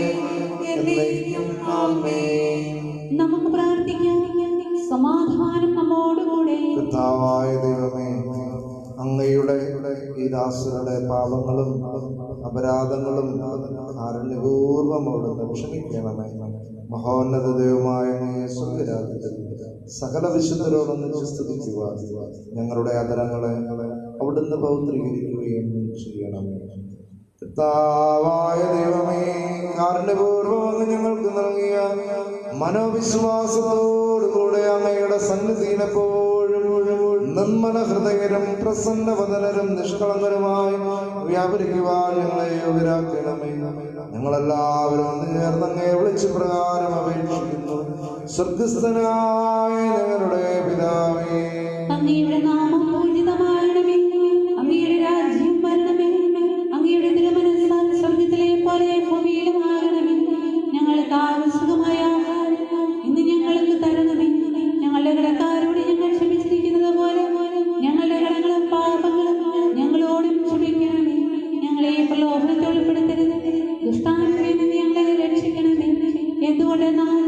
എന്നേക്കും ആമേൻ. നമുക്ക് പ്രാർത്ഥിക്കാം. സമാധാനം നമ്മോടുകൂടെ. കർത്താവായ ദൈവമേ, അങ്ങയുടെ ഈ ദാസരുടെ പാപങ്ങളും അപരാധങ്ങളും കാരുണ്യപൂർവ്വം അവിടുന്ന് ക്ഷമിക്കണമേ. മഹോന്നത ദൈവമായ അങ്ങയെ സ്വർഗ്ഗരാജ്യത്തിൽ സകല വിശുദ്ധരോടൊന്നിച്ച് സ്തുതിക്കുവാൻ ഞങ്ങളുടെ ആദരങ്ങളെ അവിടുന്ന് പൗത്രീകരിക്കുകയും ചെയ്യണമേ. കർത്താവായ ദൈവമേ, കാരുണ്യപൂർവ്വം അങ്ങ് ഞങ്ങൾക്ക് നൽകിയ മനോവിശ്വാസത്തോടുകൂടെ അങ്ങയുടെ സന്നിധിയിൽ എപ്പോഴും നിർമ്മല ഹൃദയരും പ്രസന്നവദനരും നിഷ്കളങ്കരുമായി വ്യാപരിക്കുവാൻ ഞങ്ങളെ യോഗ്യരാക്കണമേ. ഞങ്ങളെല്ലാവരും ഒന്ന് ചേർന്ന് അങ്ങയെ വിളിച്ച് പ്രകാരം അപേക്ഷിക്കുന്നു. സ്വർഗസ്ഥനായ ഞങ്ങളുടെ പിതാവേ, അങ്ങയുടെ നാമം പൂജിതമാകണമേ. അങ്ങയുടെ രാജ്യം വരണമേ. അങ്ങയുടെ തിരുമനസ്സ് സ്വർഗ്ഗത്തിലെ പോലെ ഭൂമിയിലുമാകണമേ. ഞങ്ങൾക്ക് ആവശ്യമായ ആഹാരം ഇന്ന് ഞങ്ങൾക്ക് തരണമേ. ഞങ്ങളുടെ കടക്കാരോട് ഞങ്ങൾ ക്ഷമിച്ചിരിക്കുന്നത് പോലെ ഞങ്ങളുടെ കടങ്ങളും പാപങ്ങളും ഞങ്ങളോടും ക്ഷമിക്കണമേ. ഞങ്ങളെ പ്രലോഭനത്തിൽ ഉൾപ്പെടുത്തരുത്. ദുഷ്ടാനുഭവത്തിൽ നിന്ന് ഞങ്ങളെ രക്ഷിക്കണമേ. എന്തുകൊണ്ടെന്നാൽ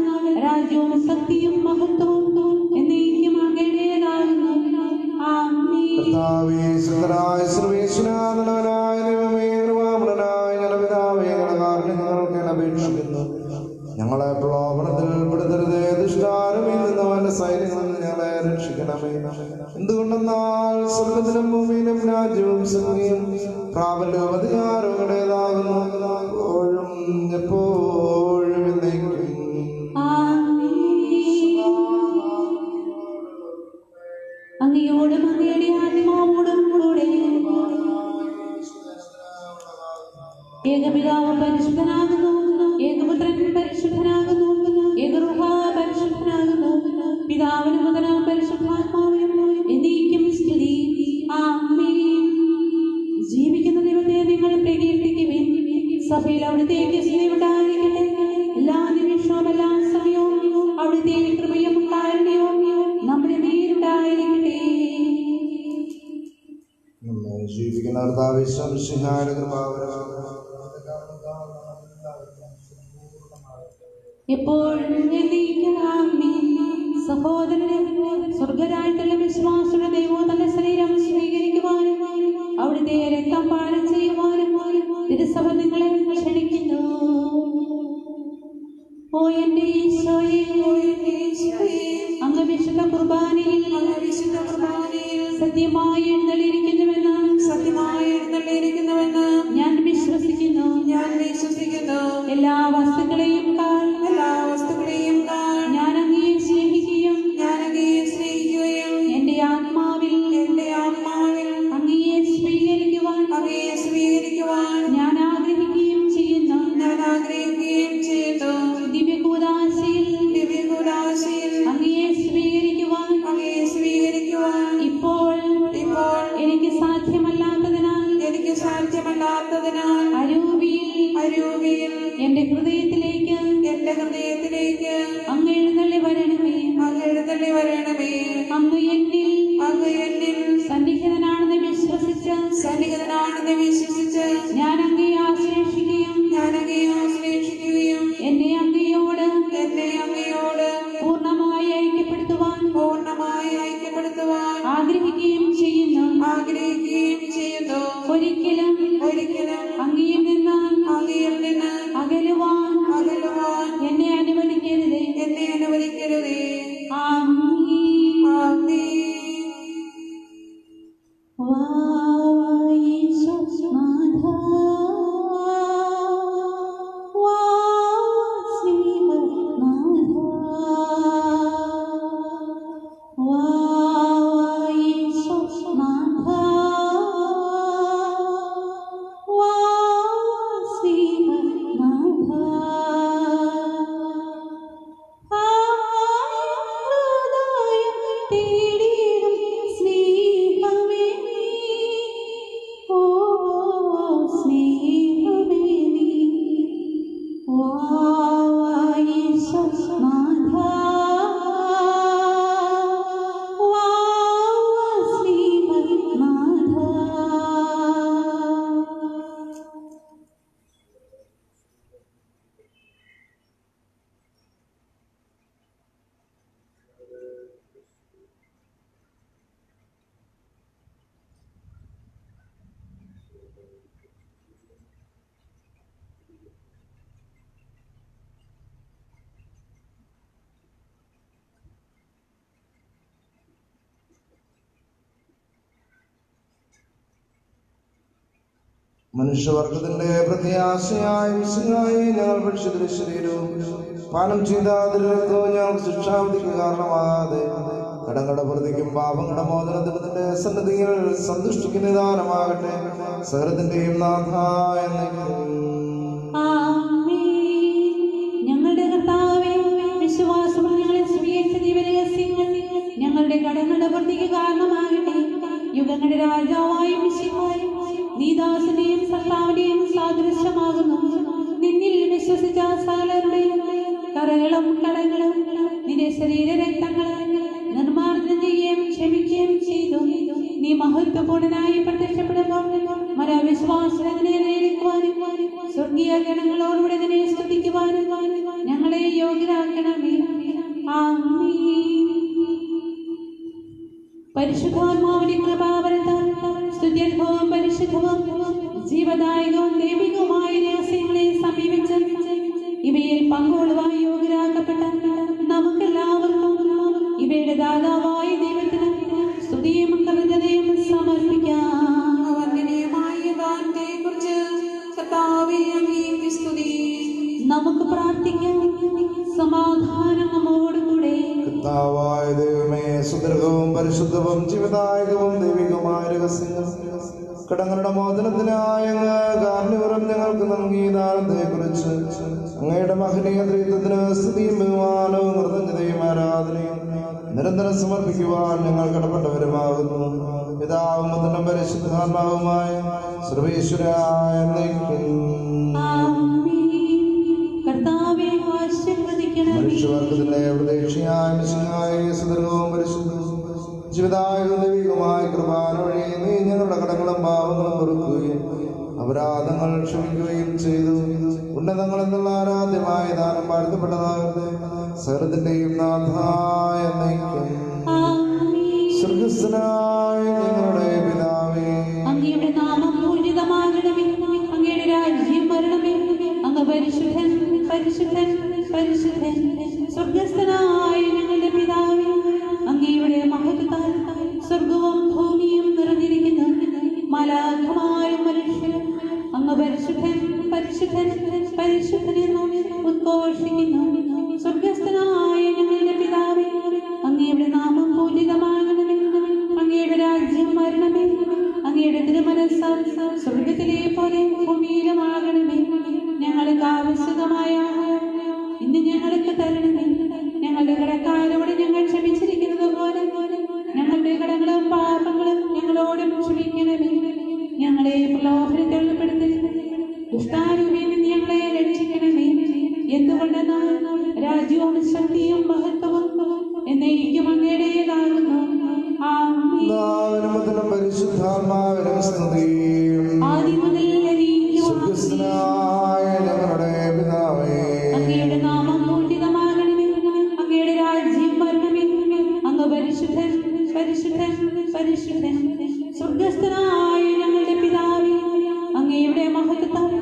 രാജ്യവും ശക്തിയും മഹത്വവും എന്നേക്കും അങ്ങയുടേതാകുന്നു. ആമേൻ. കർത്താവേ, സുന്ദരായ സർവ്വേശ്വരനായ ദൈവമേ, കൃപാപൂർണ്ണനായ ഞങ്ങളുടെ പിതാവേ, ഞങ്ങളുടെ കാരുണ്യം ഞങ്ങൾക്ക് അപേക്ഷിക്കുന്നു. ഞങ്ങളെ പ്രലോഭനത്തിൽ പെടുത്തരുതേ. ദുഷ്ടാരൂപിയിൽ നിന്ന് അവന്റെ സൈന്യങ്ങളിൽ നിന്ന് ഞങ്ങളെ രക്ഷിക്കണമേ. എന്തുകൊണ്ടെന്നാൽ സ്വർഗ്ഗത്തിലും ഭൂമിയിലും രാജ്യവും ശക്തിയും പ്രാബല്യവും അധികാരവും അങ്ങയുടേതാകുന്നു. എപ്പോഴും എപ്പോഴും എന്നേക്കും. അങ്ങയോടും അങ്ങയുടെ ആത്മാവോടും കൂടെ ഏകപിതാവ് പരിശുദ്ധനാകുന്നു. ഏകപുത്രൻ പരിശുദ്ധനാകുന്നു. ഏകരൂഹ പരിശുദ്ധനാകുന്നു. പിതാവിനും പുത്രനും പരിശുദ്ധാത്മാവിനും എന്നേക്കും സ്തുതി. ആമേൻ. ജീവിക്കുന്ന ദൈവത്തെ നിങ്ങൾ പ്രകീർത്തിക്കുവിൻ. സഭയിൽ അവിടുത്തേക്ക് സ്തുതി ഉണ്ടായിരിക്കട്ടെ. എല്ലാ നിമിഷവും എല്ലാ സമയവും അവിടുത്തെ കൃപയും കാരുണ്യവും നമ്മുടെ മേലുണ്ടായിരിക്കട്ടെ. നമ്മെ ജീവിക്കുന്ന കർത്താവേ, ശംസിഹായുടെ കൃപാവരം എപ്പോഴും എന്നേക്കും ആമേൻ. സഹോദരരെ, സ്വർഗ്ഗരാജ്യത്തിലെ വിശ്വാസിയുടെ ദൈവം തന്റെ ശരീരം സ്വീകരിക്കുവാനും അവിടുത്തെ രക്തം പാനം ചെയ്യുവാനും തിരുസഭ നിങ്ങളെ ക്ഷണിക്കുന്നു. ഓ എന്റെ ഈശോയെ, അങ്ങ് വിശുദ്ധ കുർബാനയിൽ സത്യമായി എഴുന്നള്ളിയിരിക്കുന്നുവെന്ന് ഞാൻ വിശ്വസിക്കുന്നു. എല്ലാ വസ്തുക്കളെയും ഞാൻ അങ്ങയെ സ്നേഹിക്കുകയും എന്റെ ആത്മാവിൽ അങ്ങയെ സ്വീകരിക്കുവാൻ ഞാൻ ആഗ്രഹിക്കുകയും ചെയ്യുന്നു. ദിവ്യകൂദാശയിൽ അങ്ങയെ സ്വീകരിക്കുവാൻ ഇപ്പോൾ എനിക്ക് മനുഷ്യവർഗത്തിന്റെ പ്രത്യാശയായ മിശിഹായെ ഞങ്ങൾ ഭക്ഷ്യത്തിന്റെ ശരീരവും പാനം ചെയ്ത രക്തവും ഞങ്ങൾക്ക് ശിക്ഷാവിധിക്ക് കാരണമാകാതെ കടങ്ങളുടെ പ്രതിക്കും പാപങ്ങളുടെ മോചനത്തിന്റെ സന്നദ്ധികൾ സന്തുഷ്ടിക്ക് നിദാനമാകട്ടെ. സകലത്തിന്റെയും നാഥായ ഞങ്ങളുടെ കർത്താവേ, വിശ്വാസമുള്ള ഞങ്ങളെ സ്വീകരിച്ച ദൈവരഹസ്യങ്ങൾ ഞങ്ങളുടെ കടങ്ങളുടെ പ്രതിക്ക് കാരണമാകട്ടെ. യുഗങ്ങളുടെ രാജാവായ മിശിഹായേ, നീ ദാസനെയും സഖാവിനെയും സാദൃശ്യമാകുന്നു. നിന്നിൽ വിശ്വസിച്ച സകലരുടെയും കറകളും കടങ്ങളും നിന്റെ ശരീരരക്തങ്ങളും നിർമ്മാർജ്ജനം ചെയ്യുകയും ക്ഷമിക്കുകയും ചെയ്തു. നീ മഹത്വപൂർണനായി പ്രത്യക്ഷപ്പെടുമ്പോൾ മരവിശ്വാസത്തിനെ നേരിടുവാനും സ്വർഗീയ ഗണങ്ങളോടുകൂടെ നിന്നെ സ്തുതിക്കുവാനും ഞങ്ങളെ യോഗ്യരാക്കണമേ. ആമേൻ. പരിശുദ്ധാത്മാവിന്റെ കൃപാവരത്താൽ സ്തുത്യർഹവും പരിശുദ്ധവും ജീവദായകവും ദൈവികവുമായ രഹസ്യങ്ങളെ സമീപിച്ച് ഇവയിൽ പങ്കുകൊള്ളുവാൻ യോഗ്യരാക്കപ്പെട്ട നമുക്കെല്ലാവർക്കും ഇവയുടെ ദാതാവായ ദൈവത്തിന് സ്തുതിയും കൃതജ്ഞതയും സമർപ്പിക്കാം. നമുക്ക് പ്രാർത്ഥിക്കാം. സമാധാനം നമ്മോടുകൂടെ. കർത്താവായ ദൈവമേ, സുദീർഘവും പരിശുദ്ധവും ജീവദായകവും ദൈവികവുമായ രഹസ്യങ്ങൾ കടങ്ങളുടെ മോചനത്തിനായ കാരണവരം ഞങ്ങൾക്ക് നൽകിയ ദാനത്തെക്കുറിച്ച് അങ്ങയുടെ മഹനീയ ത്രിത്വത്തിന് സ്തുതിയും ബഹുമാനവും കൃതജ്ഞതയും ആരാധനയും നിരന്തരം സമർപ്പിക്കുവാൻ ഞങ്ങൾ കടപ്പെട്ടവരുമാകുന്നു. പിതാവും പുത്രനും പരിശുദ്ധാത്മാവുമായ സർവേശ്വരായ മനുഷ്യവർഗത്തിന്റെ പ്രതീക്ഷയായ മിശിഹായ സുദീർഘവും പരിശുദ്ധവും ജീവദായകവും ദൈവികവുമായ കൃപാന വഴി നീ ഞങ്ങളുടെ കടങ്ങളും പാവങ്ങളും പൊറുക്കുകയും അപരാധങ്ങൾ ക്ഷമിക്കുകയും ചെയ്തു. ഉന്നതങ്ങൾ എന്നുള്ള ആരാധ്യമായ ദാനം വാഴ്ത്തപ്പെട്ടതാകട്ടെ. സകലത്തിന്റെയും നാഥായ സ്വർഗസ്ഥനായ ഞങ്ങളുടെ പിതാവേ, അങ്ങയുടെ നാമം പൂജിതമാകണമേ. അങ്ങയുടെ രാജ്യം വരണമേ. അങ്ങ് പരിശുദ്ധൻ പരിശുദ്ധൻ പരിശുദ്ധൻ. സ്വർഗസ്ഥനായ ഞങ്ങളുടെ പിതാവേ, അങ്ങയുടെ മഹത്വത്താൽ സ്വർഗവും ഭൂമിയും നിറഞ്ഞിരിക്കുന്നു. മാലാഖമാരും മനുഷ്യരും അങ്ങ് പരിശുദ്ധൻ പരിശുദ്ധൻ പരിശുദ്ധനെന്ന് ഉദ്ഘോഷിക്കുന്നു. സ്വർഗസ്ഥനായ ഞങ്ങളുടെ പിതാവേ, അങ്ങയുടെ നാമം പൂജിതമാകണമേ. അങ്ങയുടെ രാജ്യം വരണമേ. അങ്ങയുടെ തിരുമനസ്സ് സ്വർഗത്തിലെ പോലെ ഭൂമിയിലുമാകണമേ. ഞങ്ങൾക്ക് ആവശ്യമായ ഇന്ന് ഞങ്ങൾക്ക് തരണമേ. ഞങ്ങളുടെ കടക്കാരോട് ഞങ്ങൾ ക്ഷമിച്ചിരിക്കുന്നത് പോലെ ഞങ്ങളുടെ കടങ്ങളും പാപങ്ങളും ഞങ്ങളോടും ക്ഷമിക്കണമേ. ഞങ്ങളെ പ്രലോഭനത്തിൽ ഉൾപ്പെടുത്തരുത്. ദുഷ്ടാരൂപിയിൽ നിന്ന് ഞങ്ങളെ രക്ഷിക്കണമേ. എന്തുകൊണ്ടെന്നാൽ രാജ്യവും ശക്തിയും മഹത്വവും എന്നേക്കും അങ്ങയുടേതാകുന്നു. പരിശുദ്ധാത്മാവിനും സ്തുതി. ആദ്യം മുതൽ ഞങ്ങളുടെ പിതാവേ, അങ്ങയുടെ നാമം പൂജിതമാകണമേ. അങ്ങയുടെ രാജ്യം വരണമേ. അങ്ങ് പരിശുദ്ധൻ പരിശുദ്ധൻ പരിശുദ്ധൻ. സ്വർഗസ്ഥനായ ഞങ്ങളുടെ പിതാവേ, അങ്ങയുടെ മഹത്വത്താൽ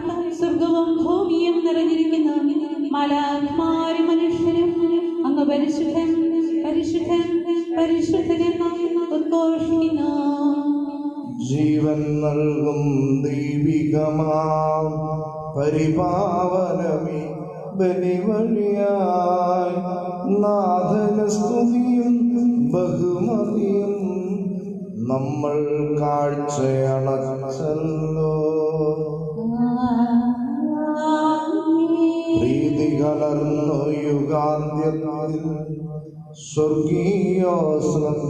സ്വർഗവും ഭൂമിയും നിറഞ്ഞിരിക്കുന്നു. മാലാഖമാരും മനുഷ്യരും അങ്ങ് പരിശുദ്ധൻ പരിശുദ്ധൻ പരിശുദ്ധനെന്ന് ഉദ്ഘോഷിക്കുന്നു. ജീവൻ നൽകും ദൈവികമാം പരിപാവനമേ ബലിവഴിയായി നാഥന സ്തുതിയും ബഹുമതിയും നമ്മൾ കാഴ്ചയണച്ചല്ലോ. പ്രീതി കലർന്നു യുഗാന്ത്യത്തിൽ സ്വർഗീയോസ്വം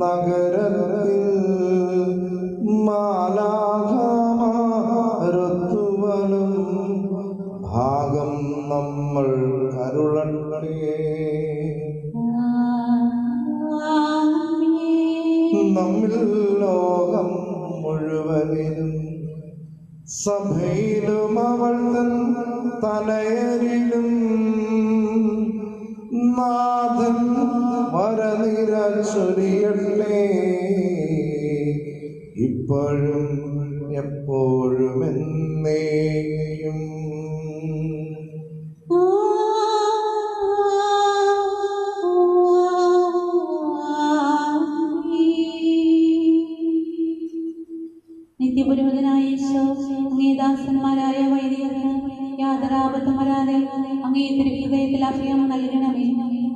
നഗരത്തിൽ മാലാഖമാരുത്തുവനും ഭാഗം നമ്മൾ കരുളട്ടെ. നമ്മിൽ ലോകം മുഴുവനിലും സഭയിലും അവൾ തൻ തലയരിലും നാഥൻ വരനിര ചൊരിയട്ടെ. ഇപ്പോഴും എപ്പോഴും എന്നേക്കും. നിത്യപുരോഹിതനായ യേശു, അങ്ങേ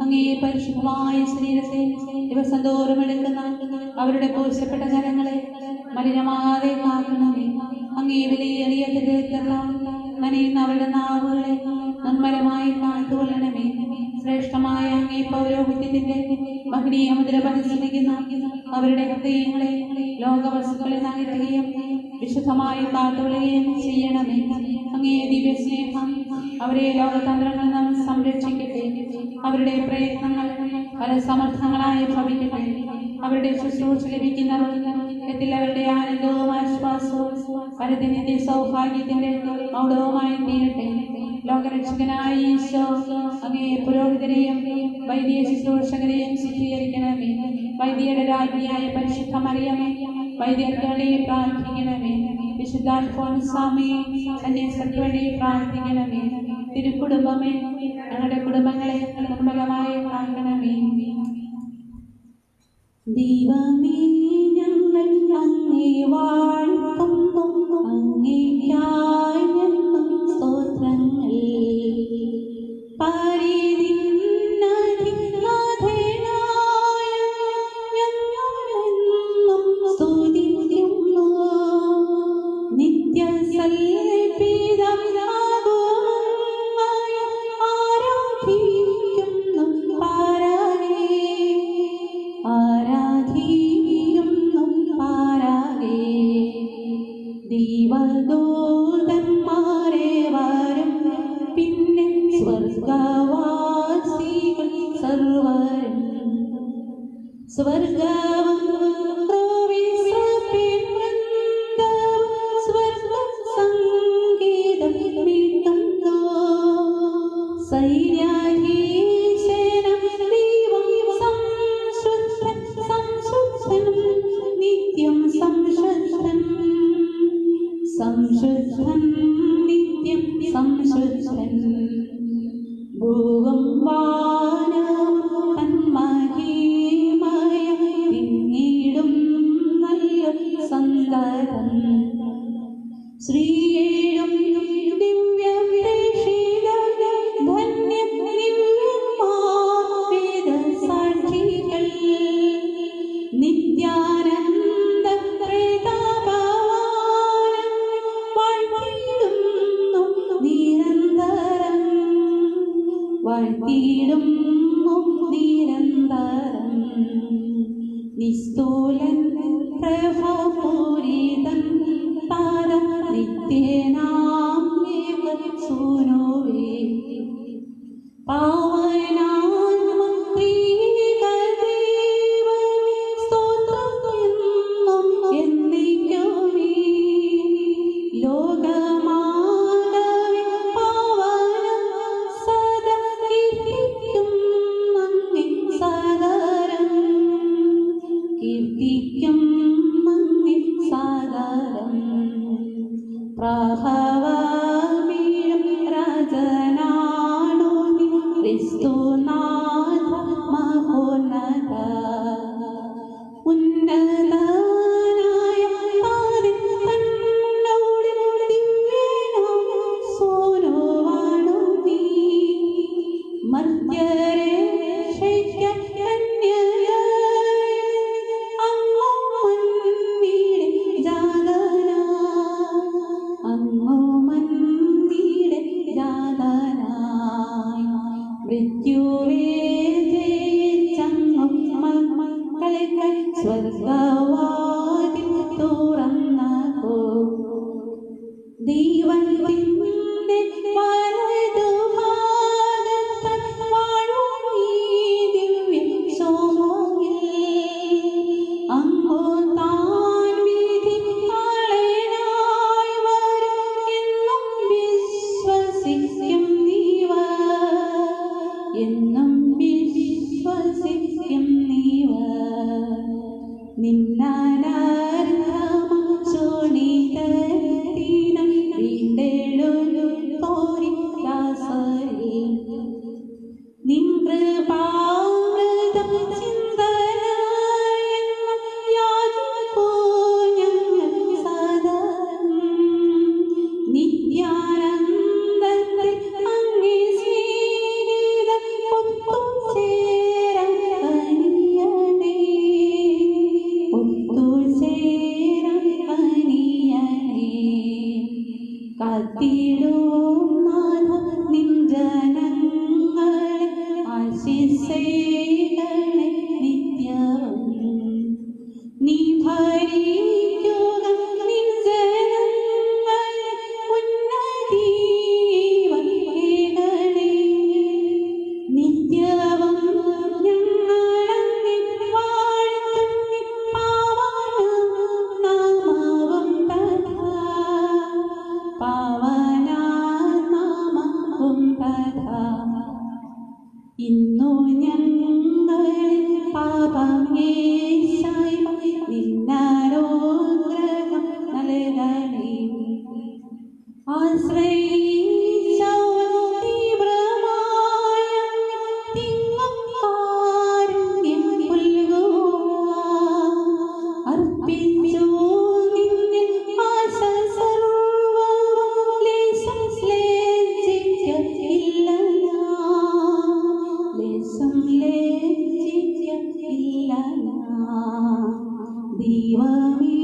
അങ്ങേ പരിശുദ്ധമായ ശരീരത്തെ ദിവസം തോറും എടുക്കുന്ന അവരുടെ പോഷപ്പെട്ട കരങ്ങളെ മലിനമാകാതെ കാക്കണമേ. അങ്ങേ വിലയേറിയ ഹൃദയത്തിലെല്ലാം നനയുന്ന അവരുടെ നാവുകളെ നന്മരമായി കാത്തുകൊള്ളണമേ. ശ്രേഷ്ഠമായ അങ്ങേ പൗരോഹിത്യത്തിന്റെ മഹനീയ മുദ്ര പരിശ്രമിക്കുന്ന അവരുടെ ഹൃദയങ്ങളെ ലോകവസ്തുക്കളിൽ നകറ്റുകയും വിശുദ്ധമായി കാത്തുകൊള്ളുകയും ചെയ്യണമേ. അങ്ങേ ദിവ്യ സ്നേഹം അവരെ ലോകതന്ത്രങ്ങളിൽ നിന്ന് സംരക്ഷിക്കട്ടെ. അവരുടെ പ്രയത്നങ്ങൾ ഫലസമർത്ഥങ്ങളായി ഭവിക്കട്ടെ. അവരുടെ ശുശ്രൂഷ ലഭിക്കുന്നവർക്ക് അവരുടെ ആനന്ദവും ആശ്വാസവും പരതിനിധി സൗഭാഗ്യത്തിന്റെ മൗഢവുമായി തീരട്ടെ. ലോകരക്ഷകനായ ഈശോ അങ്ങേ പുരോഹിതരെയും വൈദിക ശുശ്രൂഷകരെയും ശുദ്ധീകരിക്കണമേ. വൈദികരുടെ രാജ്ഞിയായ പരിശുദ്ധ മറിയമേ, വൈദികർക്ക് വേണ്ടി പ്രാർത്ഥിക്കണമേ. വിശുദ്ധ അൽഫോൻസാമേ, സന്യാസിക്ക് വേണ്ടി പ്രാർത്ഥിക്കണമേ. തിരുക്കുടുംബമേ, ഞങ്ങളുടെ കുടുംബങ്ങളെ നിർമ്മലമായി കാക്കണമേ. ദൈവമേ, ഞങ്ങൾ അങ്ങേ വാഴ്ത്തുന്നു. അങ്ങേയ്ക്കായി എന്നും സ്തോത്രങ്ങൾ. പരിധിനാഥനായ ഞങ്ങളെന്നും സ്തുതിക്കുന്നു. നിത്യസൽപിതാവായ ആരാധിക്കുന്നു പാരാകെ. ആരാധിക്കുന്നു പാരാകെ. ദൈവദൂതന്മാരെ വരും പിന്നെ സ്വർഗവാസികൾ സർവരും. സ്വർഗവും സ്വർഗസംഗീതം മീട്ടുന്നു. സൈന്യാധീശനും ദൈവം സംശുദ്ധൻ സംശുദ്ധൻ നിത്യം സംശുദ്ധൻ സംശുദ്ധൻ നിത്യം സംശുദ്ധൻ. ഭൂവും വാനവും തന്മഹിമയ പിന്നീടും നല്ല സന്ദരം. ശ്രീയേഴും സാക്ഷികൾ നിത്യാനന്ദ വാഴ്ത്തിയിടുന്നു നിരന്തരം. വാഴ്ത്തിയിടുന്നു നിരന്തരം. നിസ്തൂലൻ പ്രഭപൂരിതൻ താര നിത്യനാം സൂനുവേ. പാവനാത്മ ത്രിയേകദൈവമേ, സ്തോത്രം എന്നും എന്നേക്കുമേ. ലോകമാതാവേ, പാവനം സദാ കീർത്തിക്കും അങ്ങേ സാദരം. കീർത്തിക്കും അങ്ങേ സാദരം. പ്രഭവമീഴും രാജനാണു നീ, ക്രിസ്തുനാഥ മഹോന്നത. ഉന്നതനായ താരൻ തന്നോട് ദിവ്യനാം സോനുവാണു നീ. മർത്യരെ രക്ഷിക്കാൻ കന്യകയായി അങ്ങ് മണ്ണിലെ ജാതനായി. അങ്ങ് മണ്ണിലെ ജാതനായി. മൃത്യുവേ ജയിച്ചങ്ങ് മക്കൾക്കായി സ്വർഗവാതിൽ തുറന്നോ. ദൈവത്തിന്റെ വലതുഭാഗത്താൽ വാഴും ഈ ദിവ്യ ശോഭയിൽ. അങ്ങ് താൻ വിധിയാളനായി വരും എന്നും വിശ്വസിക്കും നീവ. എന്നും വിശ്വസിക്കും നീവ. നിന്നാനർഹമം ശോണിതത്തിനം വീണ്ടെഴുത്തോരി ദാസരിൽ. നിൻ കൃപാമൃതം ചിന്തനായെന്നും യാചിപ്പൂ ഞങ്ങൾ സദാം. നിത്യാനന്ദത്തിൽ അങ്ങേ സ്നേഹിതൻ ഒത്തുചേരും നിത്യവും നീ ഭരിക്കുക നിൻ ജനങ്ങളെ ഉന്നതീവകേകണേ നിത്യവും ഞങ്ങളങ്ങേ വാഴ്ത്തുന്നു പാവനനാമവും തഥാ പാവനനാമവും തഥാ ഇന്നു ഞങ്ങളിൽ പാപമേശായി നിന്നാരോഗ്രഹം നൽകണേ തീവ്രമായ തിങ്ങും കാരുണ്യം പുൽകുവാൻ അർപ്പിച്ചു നിന്നിൽ ആശ സർവ്വവും ലേശം ലജ്ജിക്കയില്ല ലേശം ലജ്ജിക്കയില്ല ദൈവമേ